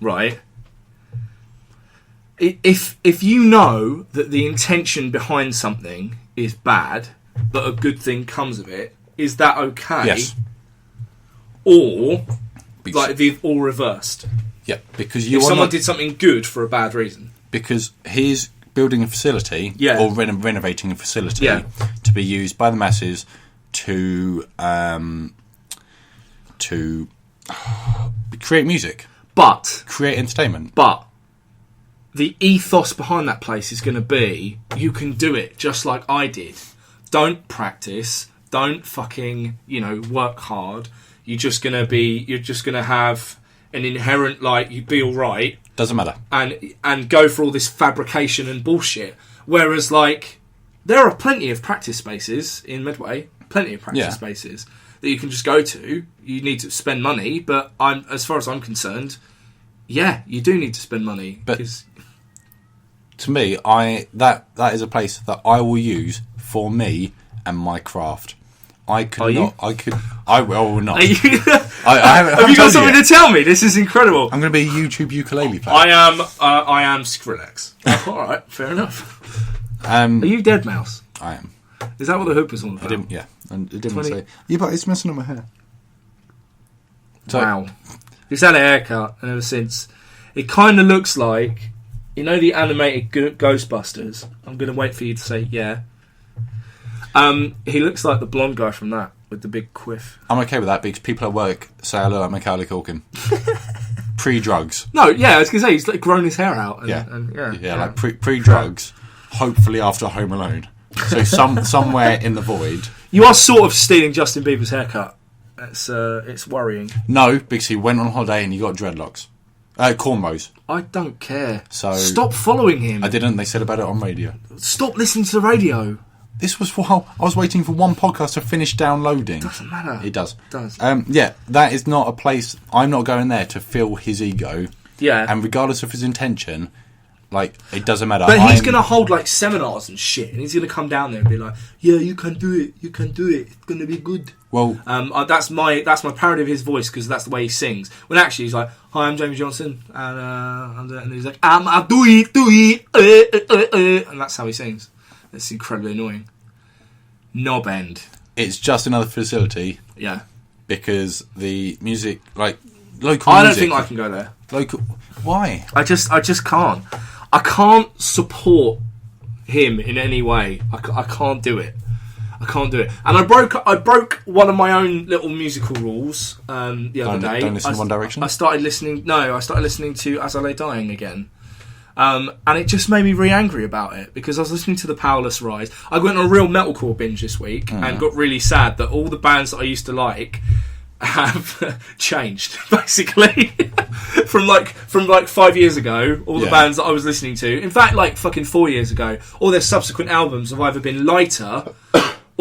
right? If you know that the intention behind something is bad, but a good thing comes of it, is that okay? Yes. Or like all reversed? Yeah, because if someone did something good for a bad reason. Because he's building a facility or renovating a facility to be used by the masses to create music, create entertainment, but the ethos behind that place is going to be, you can do it just like I did. Don't practice. Don't fucking, work hard. You're just going to have an inherent, like, you be all right. Doesn't matter. And go for all this fabrication and bullshit. Whereas, like, there are plenty of practice spaces in Medway. Plenty of practice spaces that you can just go to. You need to spend money, but as far as I'm concerned, you do need to spend money. But to me, that is a place that I will use for me and my craft. I will not. I have you got something to tell me? This is incredible. I'm going to be a YouTube ukulele player. I am Skrillex. All right, fair enough. Are you Dead Mouse? I am. Is that what the hoop was all about? And it didn't say. Yeah, but it's messing up my hair. Wow. He's had a haircut, and ever since, it kind of looks like, the animated Ghostbusters. I'm going to wait for you to say yeah. He looks like the blonde guy from that with the big quiff. I'm okay with that because people at work say I look like Macaulay Culkin. Pre-drugs. No, I was going to say he's like grown his hair out. Like pre-drugs. Hopefully after Home Alone. So somewhere in the void. You are sort of stealing Justin Bieber's haircut. It's worrying. No, because he went on holiday and he got dreadlocks. Cornrows. I don't care. So stop following him. I didn't. They said about it on radio. Stop listening to the radio. This was while I was waiting for one podcast to finish downloading. It doesn't matter. It does. It does. That is not a place. I'm not going there to fill his ego. Yeah. And regardless of his intention, like, it doesn't matter. But he's going to hold, like, seminars and shit, and he's going to come down there and be like, yeah, you can do it. You can do it. It's going to be good. Well, that's my parody of his voice because that's the way he sings. When actually he's like, "Hi, I'm James Johnson," and he's like, "I do it," and that's how he sings. It's incredibly annoying. Knob end. It's just another facility. Yeah. Because the music, like local. I don't think I can go there. Local. Why? I just can't. I can't support him in any way. I can't do it. I can't do it. And I broke one of my own little musical rules the other day. Don't listen to One Direction? I started listening to As I Lay Dying again. And it just made me really angry about it because I was listening to The Powerless Rise. I went on a real metalcore binge this week and got really sad that all the bands that I used to like have changed, basically. from 5 years ago, all the bands that I was listening to, in fact, like fucking 4 years ago, all their subsequent albums have either been lighter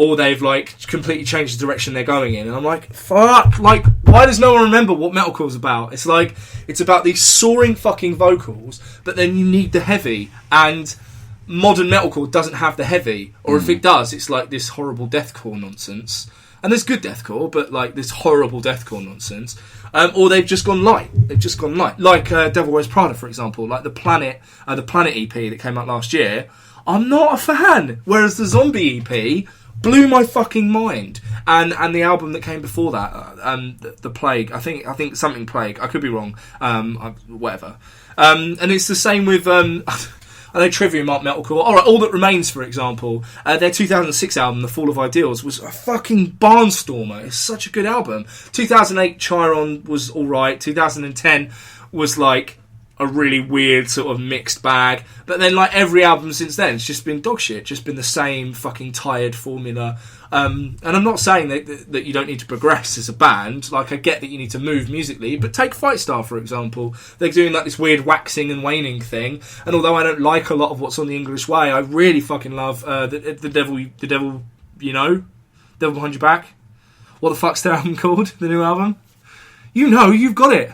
or they've like completely changed the direction they're going in, and I'm like, fuck, like, why does no one remember what metalcore's about? It's like, it's about these soaring fucking vocals, but then you need the heavy, and modern metalcore doesn't have the heavy, or if it does, it's like this horrible deathcore nonsense. And there's good deathcore, but like this horrible deathcore nonsense. Or they've just gone light. Like Devil Wears Prada, for example, like the Planet EP that came out last year. I'm not a fan. Whereas the Zombie EP blew my fucking mind. And the album that came before that, the Plague. I think something Plague. I could be wrong. Whatever. And it's the same with. I know Trivium aren't metalcore. Alright, All That Remains, for example, their 2006 album, The Fall of Ideals, was a fucking barnstormer. It's such a good album. 2008 Chiron was alright. 2010 was like a really weird sort of mixed bag. But then like every album since then, it's just been dog shit. Just been the same fucking tired formula. And I'm not saying that you don't need to progress as a band. Like, I get that you need to move musically, but take Fightstar, for example. They're doing like this weird waxing and waning thing, and although I don't like a lot of what's on the English Way, I really fucking love the Devil You Know, Devil Behind Your Back. What the fuck's their album called? The new album? You know, you've got it.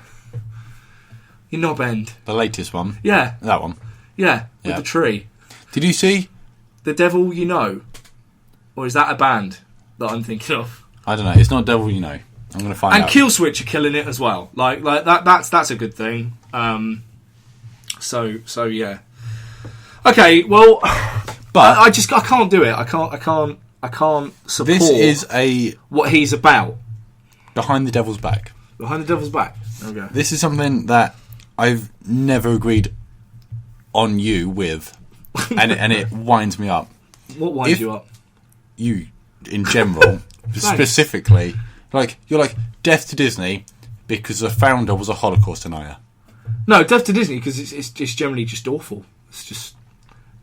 You're Knob End. The latest one? Yeah. That one? Yeah, with the tree. Did you see? The Devil You Know. Or is that a band that I'm thinking of? I don't know. It's not Devil You Know. I'm going to find out. And Killswitch are killing it as well. Like that's a good thing. So yeah. Okay, well, but I can't do it. I can't support. This is what he's about. Behind the Devil's Back. Behind the Devil's Back. Okay. This is something that I've never agreed on you with, and it winds me up. What winds you up? You, in general, specifically, like, you're like, death to Disney because the founder was a Holocaust denier. No, death to Disney because it's generally just awful. It's just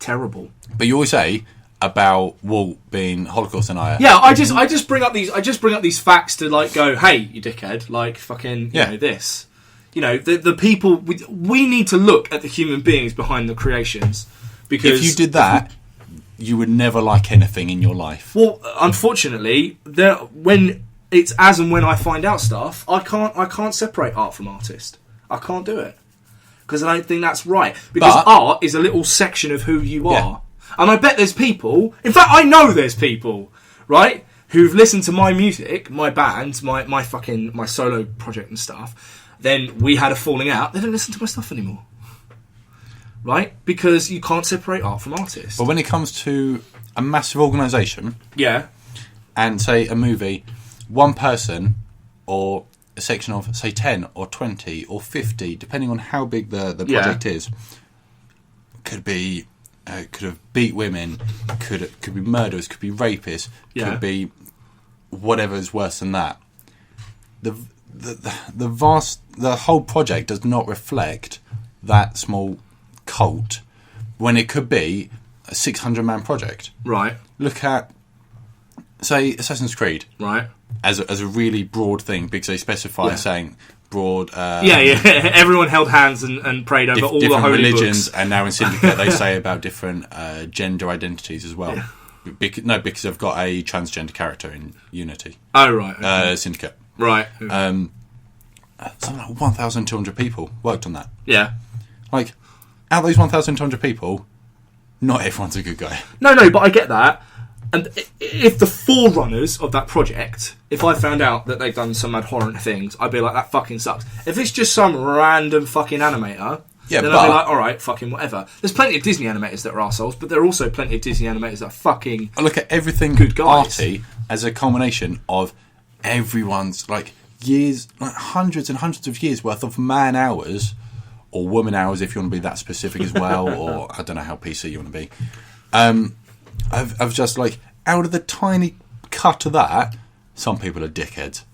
terrible. But you always say about Walt being Holocaust denier. Yeah, I just bring up these facts to like go, hey, you dickhead, like fucking you know this. You know, the people we need to look at the human beings behind the creations, because if you did that, you would never like anything in your life. Well, unfortunately, when it's as and when I find out stuff, I can't separate art from artist. I can't do it because I don't think that's right. Because art is a little section of who you are, and I bet there's people. In fact, I know there's people, right, who've listened to my music, my band, my solo project and stuff. Then we had a falling out. They don't listen to my stuff anymore. Right? Because you can't separate art from artists. But when it comes to a massive organisation... Yeah. And, say, a movie, one person or a section of, say, 10 or 20 or 50, depending on how big the project is, could have beat women, could be murderers, could be rapists, could be whatever is worse than that. The whole project does not reflect that small cult when it could be a 600-man project. Right. Look at, say, Assassin's Creed. Right. As a really broad thing, because they specify saying broad... Everyone held hands and prayed over all the holy religions, books. And now in Syndicate they say about different gender identities as well. Yeah. Because they've got a transgender character in Unity. Oh, right. Okay. Syndicate. Right. Something like 1,200 people worked on that. Yeah. Like, out of those 1,200 people, not everyone's a good guy. No, but I get that. And if the forerunners of that project, if I found out that they've done some abhorrent things, I'd be like, that fucking sucks. If it's just some random fucking animator, then I'd be like, alright, fucking whatever. There's plenty of Disney animators that are arseholes, but there are also plenty of Disney animators that are fucking I look at everything good guys. Arty as a culmination of everyone's, like, years, like hundreds and hundreds of years worth of man hours, or woman hours if you want to be that specific as well, or I don't know how PC you want to be. I've just, like, out of the tiny cut of that, some people are dickheads.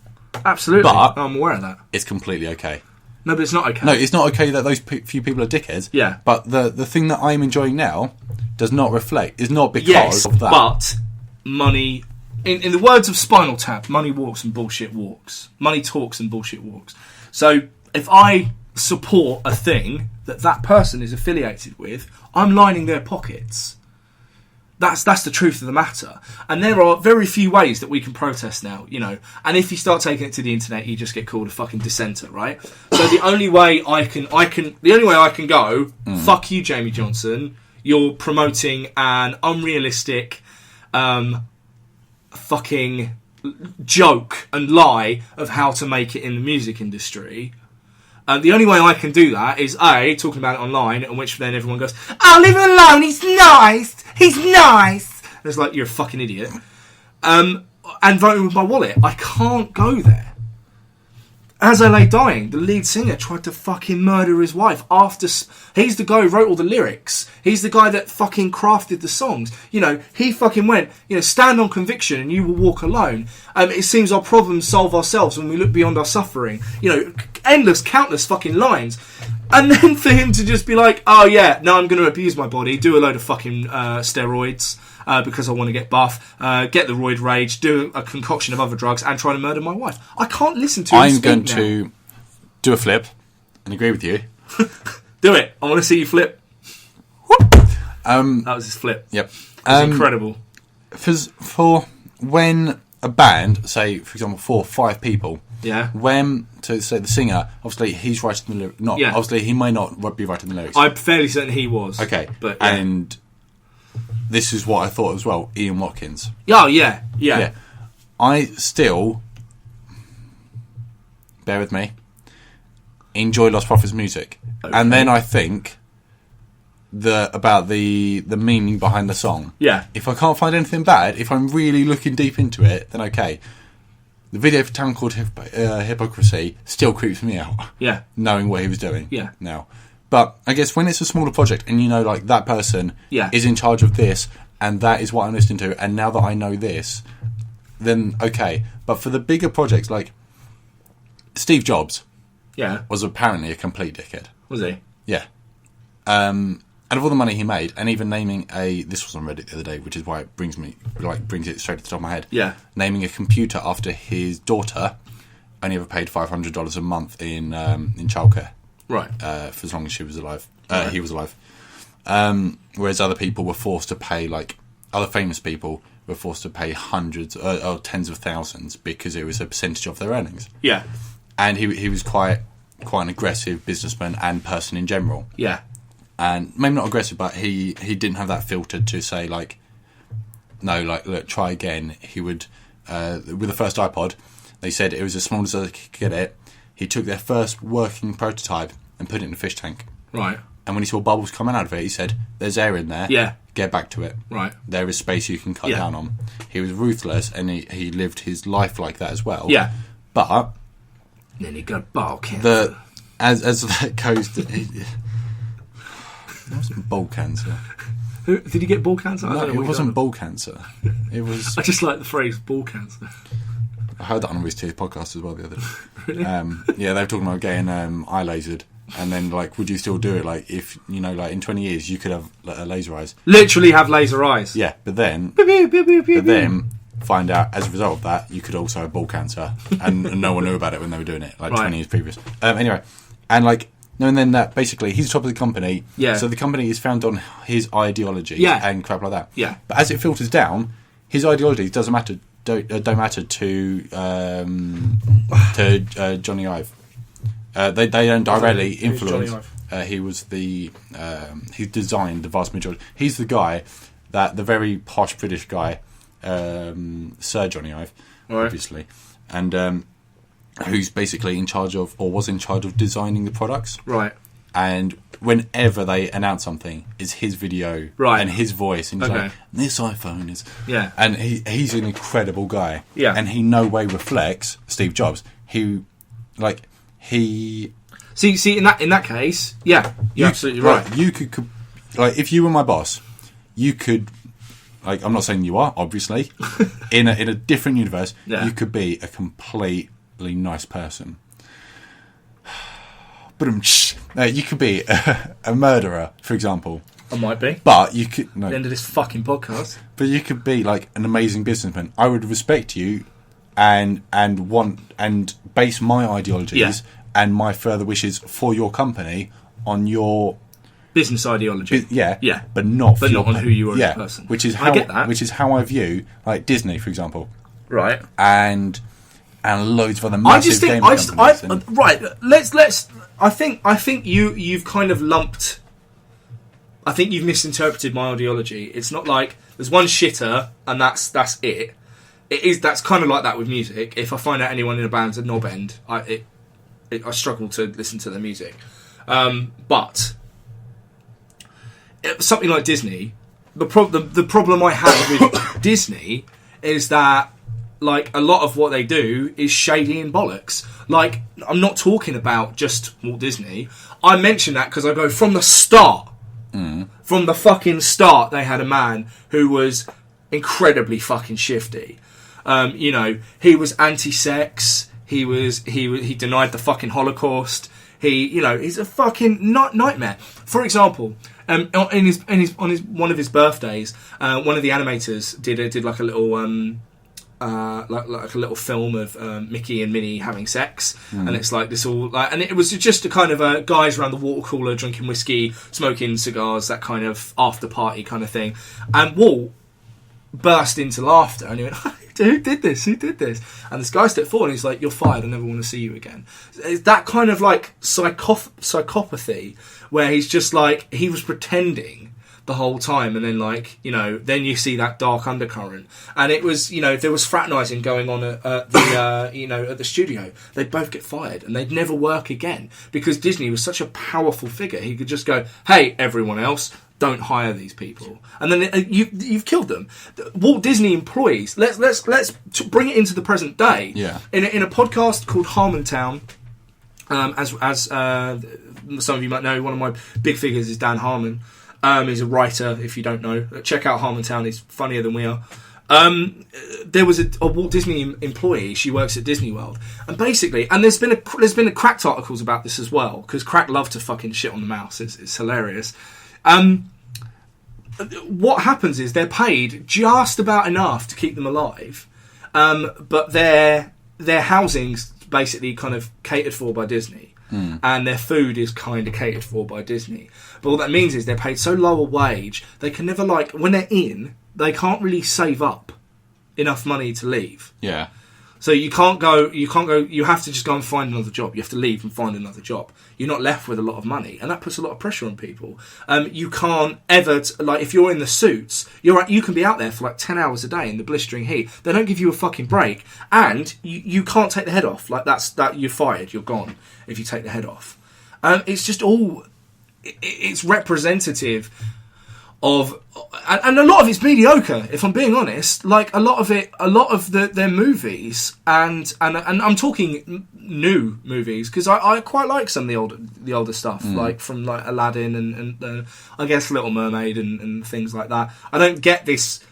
Absolutely. But I'm aware of that. It's completely okay. No, but it's not okay. No, it's not okay that those few people are dickheads. Yeah. But the thing that I'm enjoying now does not reflect, is not because of that. But money, in the words of Spinal Tap, money walks and bullshit walks. Money talks and bullshit walks. So if I support a thing that person is affiliated with, I'm lining their pockets. That's the truth of the matter. And there are very few ways that we can protest now, you know. And if you start taking it to the internet, you just get called a fucking dissenter, right? So the only way I can go, fuck you, Jamie Johnson. You're promoting an unrealistic, fucking joke and lie of how to make it in the music industry. The only way I can do that is talking about it online, in which then everyone goes, "Oh, leave him alone. He's nice. He's nice." And it's like, you're a fucking idiot. And voting with my wallet. I can't go there. As I lay dying, the lead singer tried to fucking murder his wife after... He's the guy who wrote all the lyrics. He's the guy that fucking crafted the songs. You know, he fucking went, you know, stand on conviction and you will walk alone. It seems our problems solve ourselves when we look beyond our suffering. You know, endless, countless fucking lines. And then for him to just be like, oh yeah, no, I'm going to abuse my body, do a load of fucking steroids... because I want to get buff, get the roid rage, do a concoction of other drugs, and try to murder my wife. I can't listen to him I'm going to do a flip and agree with you. Do it. I want to see you flip. That was his flip. Yep. Incredible. For when a band, say, for example, 4 or 5 people, when, to say the singer, obviously he's writing the lyrics. Obviously he may not be writing the lyrics. I'm fairly certain he was. Okay. But and... This is what I thought as well, Ian Watkins. Oh, yeah. I still, bear with me, enjoy Lost Prophets music. Okay. And then I think about the meaning behind the song. Yeah. If I can't find anything bad, if I'm really looking deep into it, then okay. The video for Town Called Hypocrisy still creeps me out. Yeah. Knowing what he was doing. Yeah. Now. But I guess when it's a smaller project and you know, like, that person is in charge of this and that is what I'm listening to, and now that I know this, then okay. But for the bigger projects, like Steve Jobs was apparently a complete dickhead. Was he? Yeah. And of all the money he made, and even naming this was on Reddit the other day, which is why it brings it straight to the top of my head. Yeah. Naming a computer after his daughter only ever paid $500 a month in childcare. Right. For as long as she was alive. Right. He was alive. Whereas other people were forced to pay, like, other famous people were forced to pay hundreds or tens of thousands because it was a percentage of their earnings. Yeah. And he was quite an aggressive businessman and person in general. Yeah. And maybe not aggressive, but he didn't have that filter to say, like, no, like, look, try again. He would, with the first iPod, they said it was as small as they could get it. He took their first working prototype and put it in a fish tank. Right. And when he saw bubbles coming out of it, he said, there's air in there. Yeah. Get back to it. Right. There is space you can cut down on. He was ruthless, and he lived his life like that as well. Yeah. But... then he got bowel cancer. As that goes... It wasn't bowel cancer. Did he get ball cancer? No, it wasn't ball cancer. It was... I just like the phrase ball cancer. I heard that on Riz Teeth podcast as well the other day. Really? Yeah, they were talking about getting eye lasered, and then, like, would you still do it? Like, if, you know, like, in 20 years, you could have laser eyes. Literally have laser eyes. Yeah, but then find out, as a result of that, you could also have ball cancer, and no one knew about it when they were doing it, like, 20 years previous. Anyway, and, like, knowing then that, basically, he's the top of the company, so the company is founded on his ideology and crap like that. Yeah. But as it filters down, his ideology don't matter to Johnny Ive. They don't directly influence. He was he designed the vast majority. He's the guy that the very posh British guy, Sir Johnny Ive, obviously, and who's basically in charge of, or was in charge of, designing the products. Right. And whenever they announce something, it's his video and his voice, and he's like, "This iPhone is..." Yeah. And he's an incredible guy. Yeah. And he no way reflects Steve Jobs. See, in that case, yeah, you're absolutely right. You could, like, if you were my boss, you could, like, I'm not saying you are, obviously, in a different universe, you could be a completely nice person. But you could be a murderer, for example. I might be. But you could... No. At the end of this fucking podcast. But you could be, like, an amazing businessman. I would respect you and base my ideologies and my further wishes for your company on your business ideology. Yeah, but not on who you are as a person. Which is how, I get that. Which is how I view like Disney, for example. Right. And loads of other massive gaming companies. Right. Let's. I think you've kind of lumped. I think you've misinterpreted my ideology. It's not like there's one shitter and that's it. That's kind of like that with music. If I find out anyone in a band's a knob end, I struggle to listen to their music. But something like Disney, the problem I have with Disney is that like a lot of what they do is shady and bollocks. Like, I'm not talking about just Walt Disney. I mention that because I go from the start. From the fucking start, they had a man who was incredibly fucking shifty. He was anti-sex. He denied the fucking Holocaust. He's a fucking nightmare. For example, on one of his birthdays, one of the animators did like a little like a little film of Mickey and Minnie having sex, and it's like this all like, and it was just a kind of guys around the water cooler drinking whiskey, smoking cigars, that kind of after party kind of thing, and Walt burst into laughter and he went, who did this? And this guy stepped forward and he's like, you're fired, I never want to see you again. It's that kind of like psychopathy where he's just like, he was pretending the whole time, and then then you see that dark undercurrent, and it was there was fraternising going on at the studio. They'd both get fired and they'd never work again because Disney was such a powerful figure. He could just go, hey, everyone else, don't hire these people, and then you've killed them. Walt Disney employees. Let's bring it into the present day. Yeah. In a podcast called Harmontown, as some of you might know, one of my big figures is Dan Harmon. He's a writer, if you don't know. Check out Harmontown, he's funnier than we are. There was a Walt Disney employee, she works at Disney World. And basically, and there's been a Cracked articles about this as well, because Crack love to fucking shit on the mouse, it's hilarious. What happens is they're paid just about enough to keep them alive, but their housing's basically kind of catered for by Disney. And their food is kind of catered for by Disney. But what that means is they're paid so low a wage, they can never, when they're in, they can't really save up enough money to leave. Yeah. So you have to just go and find another job. You have to leave and find another job. You're not left with a lot of money, and that puts a lot of pressure on people. You can't ever, if you're in the suits, you can be out there for like 10 hours a day in the blistering heat. They don't give you a fucking break, and you can't take the head off. You're fired, you're gone if you take the head off. It's just all, it's representative of, and a lot of it's mediocre, if I'm being honest. Like a lot of their movies, and I'm talking new movies, because I quite like some of the older stuff, like from like Aladdin and I guess Little Mermaid and things like that. I don't get this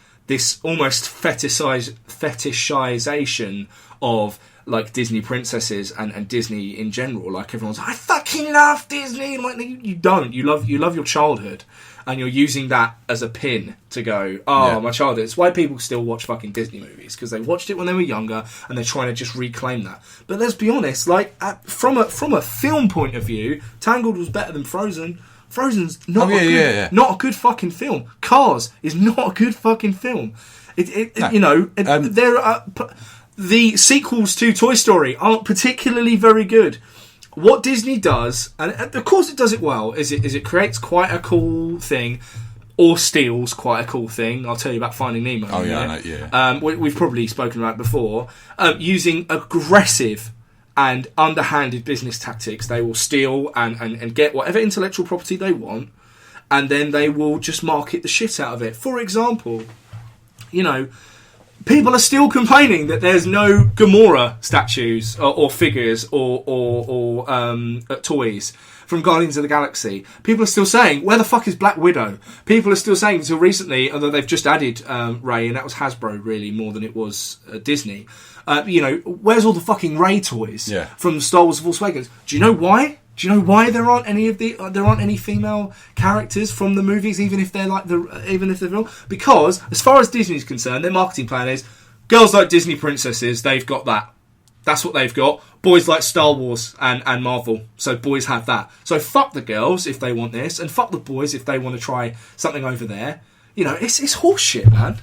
almost fetishization of like Disney princesses and Disney in general. Like everyone's like, I fucking love Disney. I'm like, you don't. You love your childhood. And you're using that as a pin to go, my childhood. It's why people still watch fucking Disney movies, because they watched it when they were younger and they're trying to just reclaim that. But let's be honest, from a film point of view, Tangled was better than Frozen. Frozen's not not a good fucking film. Cars is not a good fucking film. The sequels to Toy Story aren't particularly very good. What Disney does, and of course it does it well, is it creates quite a cool thing, or steals quite a cool thing. I'll tell you about Finding Nemo. Oh yeah, I know, yeah. We've probably spoken about it before. Using aggressive and underhanded business tactics, they will steal and get whatever intellectual property they want, and then they will just market the shit out of it. For example, people are still complaining that there's no Gamora statues or figures or toys from Guardians of the Galaxy. People are still saying, where the fuck is Black Widow? People are still saying, until recently, although they've just added Rey, and that was Hasbro really more than it was Disney. Where's all the fucking Rey toys from Star Wars Force Awakens? Do you know why? Do you know why there aren't any female characters from the movies, even if they're real? Because as far as Disney's concerned, their marketing plan is girls like Disney princesses. They've got that. That's what they've got. Boys like Star Wars and Marvel. So boys have that. So fuck the girls if they want this, and fuck the boys if they want to try something over there. You know, it's horse shit, man.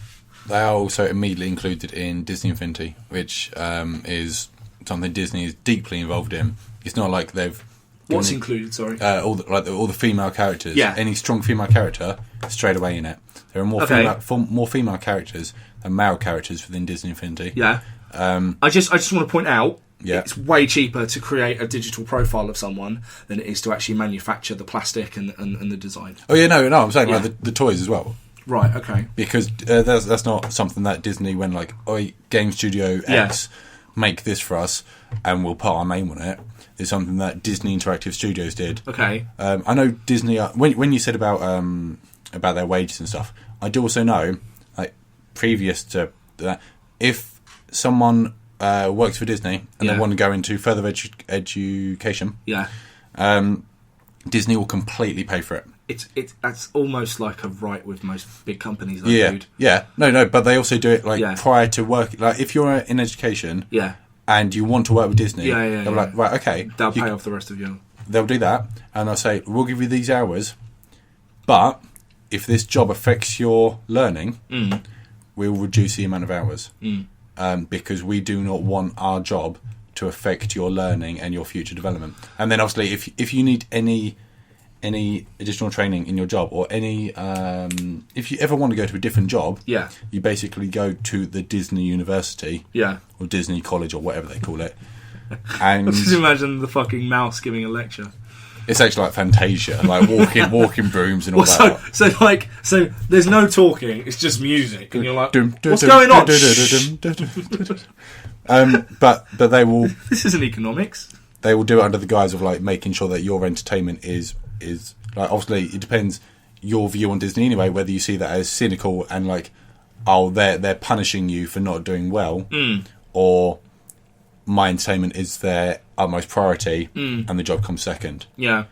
They are also immediately included in Disney Infinity, which is something Disney is deeply involved in. It's not like they've... What's included, sorry? All the female characters. Yeah. Any strong female character, straight away in it. There are more female characters than male characters within Disney Infinity. Yeah. I just want to point out, yeah, it's way cheaper to create a digital profile of someone than it is to actually manufacture the plastic and the design. Oh, yeah, no, I'm saying like the toys as well. Right, okay. Because that's not something that Disney went like, Game Studio X, make this for us, and we'll put our name on it. It's something that Disney Interactive Studios did. Okay. I know Disney, when you said about their wages and stuff, I do also know, like, previous to that, if someone works for Disney and they want to go into further education, Disney will completely pay for it. That's almost like a right with most big companies. Dude. No, but they also do it prior to work. Like if you're in education, and you want to work with Disney, they'll be like, right, okay, they'll pay off the rest of you. They'll do that, and they'll say, we'll give you these hours, but if this job affects your learning, we'll reduce the amount of hours, because we do not want our job to affect your learning and your future development. And then obviously, if you need any additional training in your job, or any if you ever want to go to a different job, you basically go to the Disney University, or Disney College, or whatever they call it. And just imagine the fucking mouse giving a lecture. It's actually like Fantasia, like walking brooms and all that. So there's no talking; it's just music, and you're like, what's going on? But they will. This isn't economics. They will do it under the guise of like making sure that your entertainment is like, obviously it depends your view on Disney anyway, whether you see that as cynical and like, they're punishing you for not doing well, or my entertainment is their utmost priority and the job comes second. Yeah.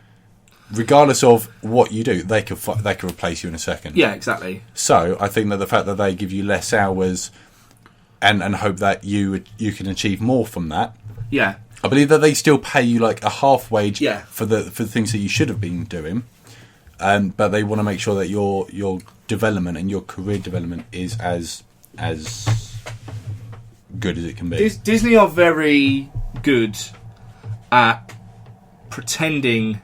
Regardless of what you do, they could replace you in a second. Yeah, exactly. So I think that the fact that they give you less hours and hope that you can achieve more from that. Yeah. I believe that they still pay you like a half wage for the things that you should have been doing, but they want to make sure that your development and your career development is as good as it can be. Disney are very good at pretending,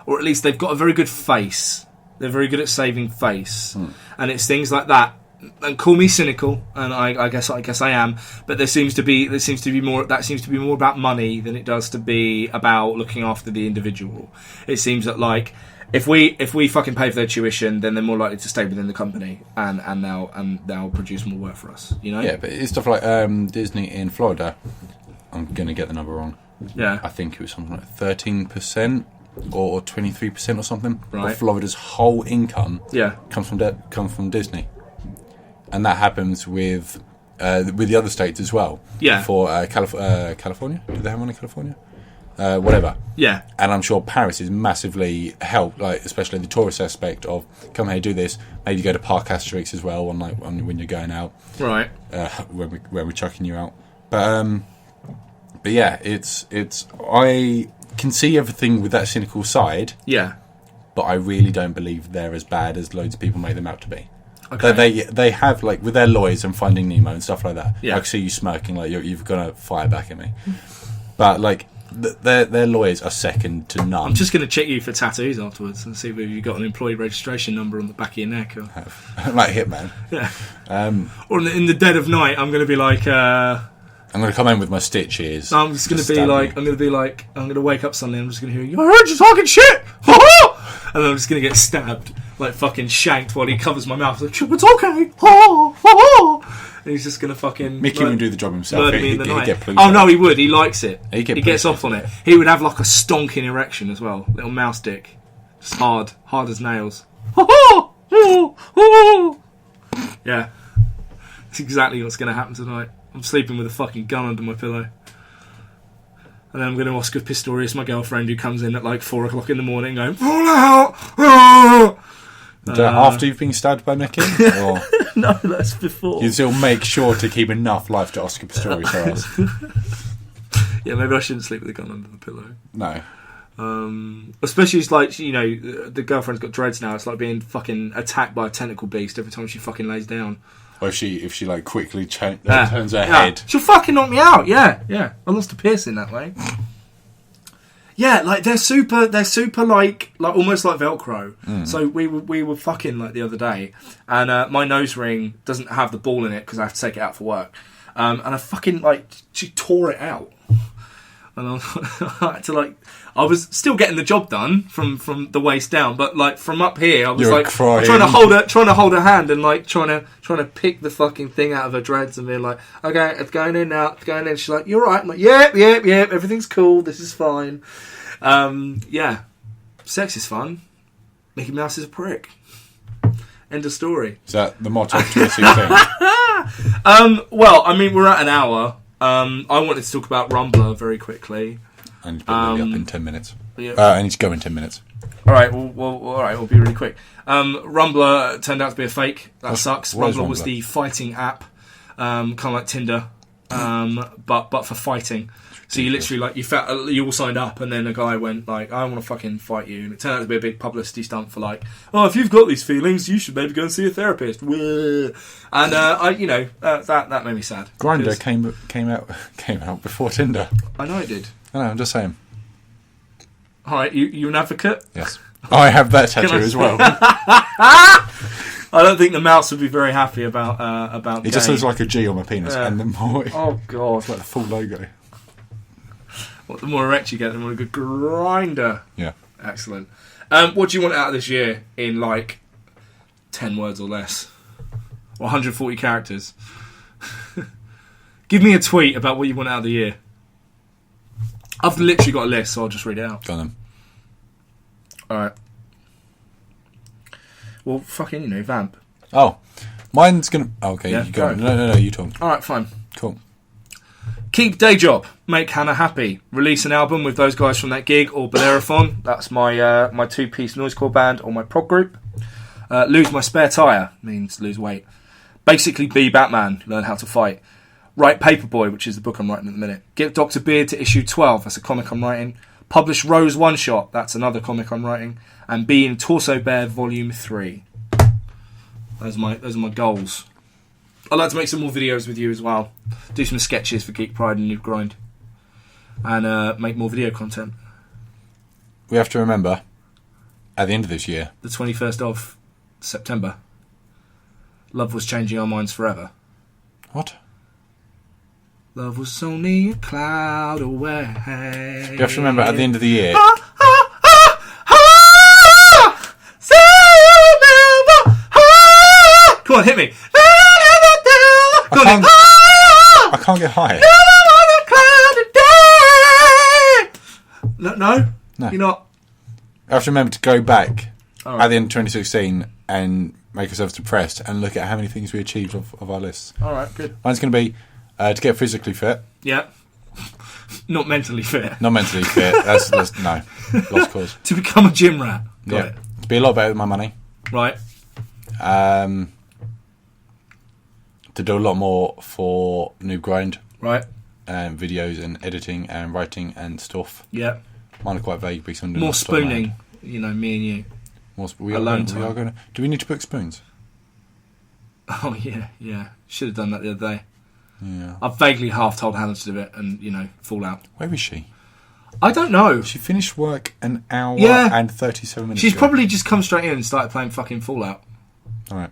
or at least they've got a very good face. They're very good at saving face, and it's things like that. And call me cynical, and I guess I am. But there seems to be more about money than it does to be about looking after the individual. It seems that like if we fucking pay for their tuition, then they're more likely to stay within the company and they'll produce more work for us. You know? Yeah, but it's stuff like Disney in Florida. I'm gonna get the number wrong. Yeah, I think it was something like 13% or 23% or something. Right. Of Florida's whole income comes from Disney. And that happens with the other states as well. Yeah. For California, do they have one in California? Whatever. Yeah. And I'm sure Paris is massively helped, like especially the tourist aspect of come here, do this. Maybe go to Parc Asterix as well when you're going out. Right. When we're chucking you out. But yeah, it's I can see everything with that cynical side. Yeah. But I really don't believe they're as bad as loads of people make them out to be. Okay. They have, like, with their lawyers and Finding Nemo and stuff like that. Yeah. I can see you smirking, like you've got to fire back at me. But like their lawyers are second to none. I'm just going to check you for tattoos afterwards and see whether you've got an employee registration number on the back of your neck. Or... like Hitman. Yeah. Or in the dead of night, I'm going to be like. I'm going to come in with my stitches. I'm just going to be like. I'm going to wake up suddenly. I'm just going to hear you. I heard you talking shit. And then I'm just going to get stabbed, like fucking shanked while he covers my mouth. Like, it's okay. And he's just going to fucking... Mickey would do the job himself. He'd get oh, no, he would. He likes it. He gets off on it. He would have like a stonking erection as well. Little mouse dick. Just hard as nails. Yeah. That's exactly what's going to happen tonight. I'm sleeping with a fucking gun under my pillow. And then I'm going to Oscar Pistorius, my girlfriend, who comes in at like 4 o'clock in the morning going, fall out! After you've been stabbed by Mickey? Or no, that's before. You still make sure to keep enough life to Oscar Pistorius for us. Yeah, maybe I shouldn't sleep with a gun under the pillow. No. Especially it's like, you know, the girlfriend's got dreads now. It's like being fucking attacked by a tentacle beast every time she fucking lays down. Or if she like quickly turns her head. She'll fucking knock me out. Yeah. I lost a piercing that way. Yeah, like they're super like almost like Velcro. So we were fucking like the other day, and my nose ring doesn't have the ball in it because I have to take it out for work. And I fucking like she tore it out, and I had to like I was still getting the job done from the waist down, but like from up here I was like trying to hold her hand and like trying to pick the fucking thing out of her dreads and being like, okay, it's going in now, it's going in. She's like, you're right. I'm like, yep, everything's cool. This is fine. Yeah, sex is fun. Mickey Mouse is a prick. End of story. Is that the motto of 2016? Well, I mean, we're at an hour. I wanted to talk about Rumbler very quickly. I need to be really up in 10 minutes. Yeah. I need to go in 10 minutes. All right, we'll be really quick. Rumbler turned out to be a fake. That sucks. Rumbler was the fighting app, kind of like Tinder, but for fighting. So you literally like you all signed up, and then a guy went like, "I want to fucking fight you," and it turned out to be a big publicity stunt for like, "Oh, if you've got these feelings, you should maybe go and see a therapist." And that made me sad. Grindr came out before Tinder. I know it did. I know. I'm just saying. All right, you an advocate? Yes, I have that tattoo as well. I don't think the mouse would be very happy about. It just looks like a G on my penis, and the more oh god, it's like the full logo. What, the more erect you get, the more a good grinder. Yeah. Excellent. What do you want out of this year in, like, 10 words or less? Or 140 characters? Give me a tweet about what you want out of the year. I've literally got a list, so I'll just read it out. Go on then. Alright. Well, fucking, vamp. Oh. Mine's gonna... Okay, yeah, you go. No, you talk. Alright, fine. Cool. Keep day job. Make Hannah happy. Release an album with those guys from that gig or Bellerophon. That's my my two-piece noisecore band or my prog group. Lose my spare tyre. Means lose weight. Basically be Batman. Learn how to fight. Write Paperboy, which is the book I'm writing at the minute. Get Dr. Beard to issue 12. That's a comic I'm writing. Publish Rose One Shot. That's another comic I'm writing. And be in Torso Bear Volume 3. Those are my goals. I'd like to make some more videos with you as well. Do some sketches for Geek Pride and New Grind. And make more video content. We have to remember, at the end of this year... The 21st of September. Love was changing our minds forever. What? Love was only a cloud away. You have to remember, at the end of the year... Come on, hit me. I can't get high. No, you're not. I have to remember to go back at the end of 2016 and make ourselves depressed and look at how many things we achieved of our lists. All right, good. Mine's going to be to get physically fit. Yeah. Not mentally fit. Not mentally fit. That's no. Lost cause. To become a gym rat. Got it. To be a lot better with my money. Right. To do a lot more for Noob Grind. Right. Videos and editing and writing and stuff. Yeah. Mine are quite vague. More spooning, me and you. We are going to. Do we need to book spoons? Oh, yeah. Should have done that the other day. Yeah. I've vaguely half told Hannah to do it and, fall out. Where is she? I don't know. She finished work an hour and 37 minutes She's ago. probably just come straight in and started playing fucking Fallout. Alright.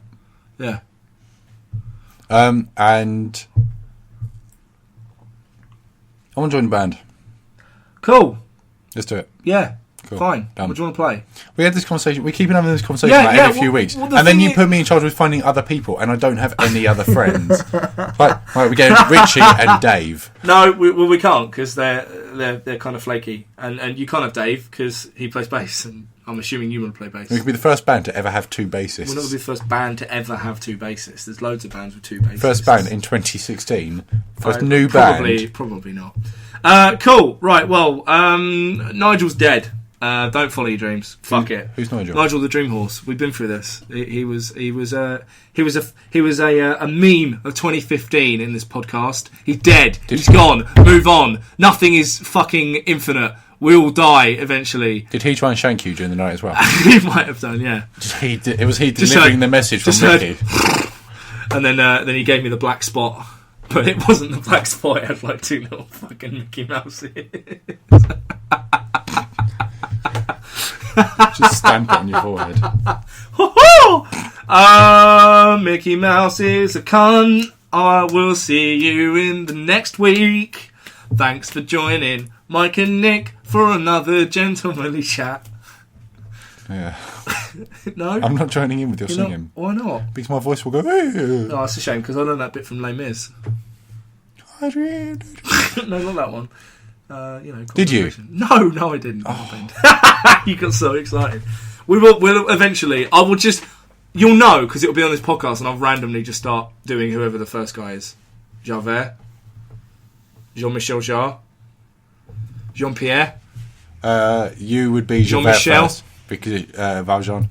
Yeah. And I want to join the band. Cool. Let's do it. Yeah. Cool. Fine. Done. What do you want to play? We had this conversation. We keep having this conversation every few weeks. And then you put me in charge with finding other people, and I don't have any other friends. Right, we're getting Richie and Dave. No, we can't, because they're kind of flaky. And you can't have Dave, because he plays bass, and I'm assuming you want to play bass. We could be the first band to ever have two bassists. We're not going to be the first band to ever have two bassists. There's loads of bands with two bassists. First band in 2016. First new band. Probably not. Cool. Right, well, Nigel's dead. Don't follow your dreams. Fuck it. Who's Nigel? Nigel the Dream Horse. We've been through this. He was a meme of 2015 in this podcast. He's dead. He's gone. Move on. Nothing is fucking infinite. We all die eventually. Did he try and shank you during the night as well? He might have done, yeah. It was he delivering the message from Mickey. And then he gave me the black spot. But it wasn't the black spot. It had like 2 little fucking Mickey Mouse ears. Just stamp it on your forehead. Mickey Mouse is a cunt. I will see you in the next week. Thanks for joining Mike and Nick for another gentlemanly chat. Yeah. No? I'm not joining in with your singing. Why not? Because my voice will go... Hey. Oh, it's a shame, because I learned that bit from Les Mis. No, not that one. Did you? No, I didn't. Oh. You got so excited. We'll eventually. I will just. You'll know because it'll be on this podcast, and I'll randomly just start doing whoever the first guy is. Javert, Jean-Michel Jarre, Jean-Pierre. You would be Jean-Michel because Valjean.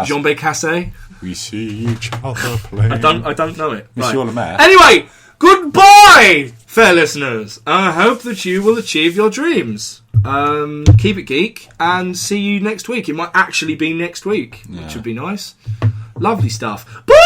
Jean Bécassé. We see each other playing. I don't know it. Monsieur right. Lemaire. Anyway. Goodbye, fair listeners. I hope that you will achieve your dreams. Keep it geek, and see you next week. It might actually be next week, which would be nice. Lovely stuff. Bye!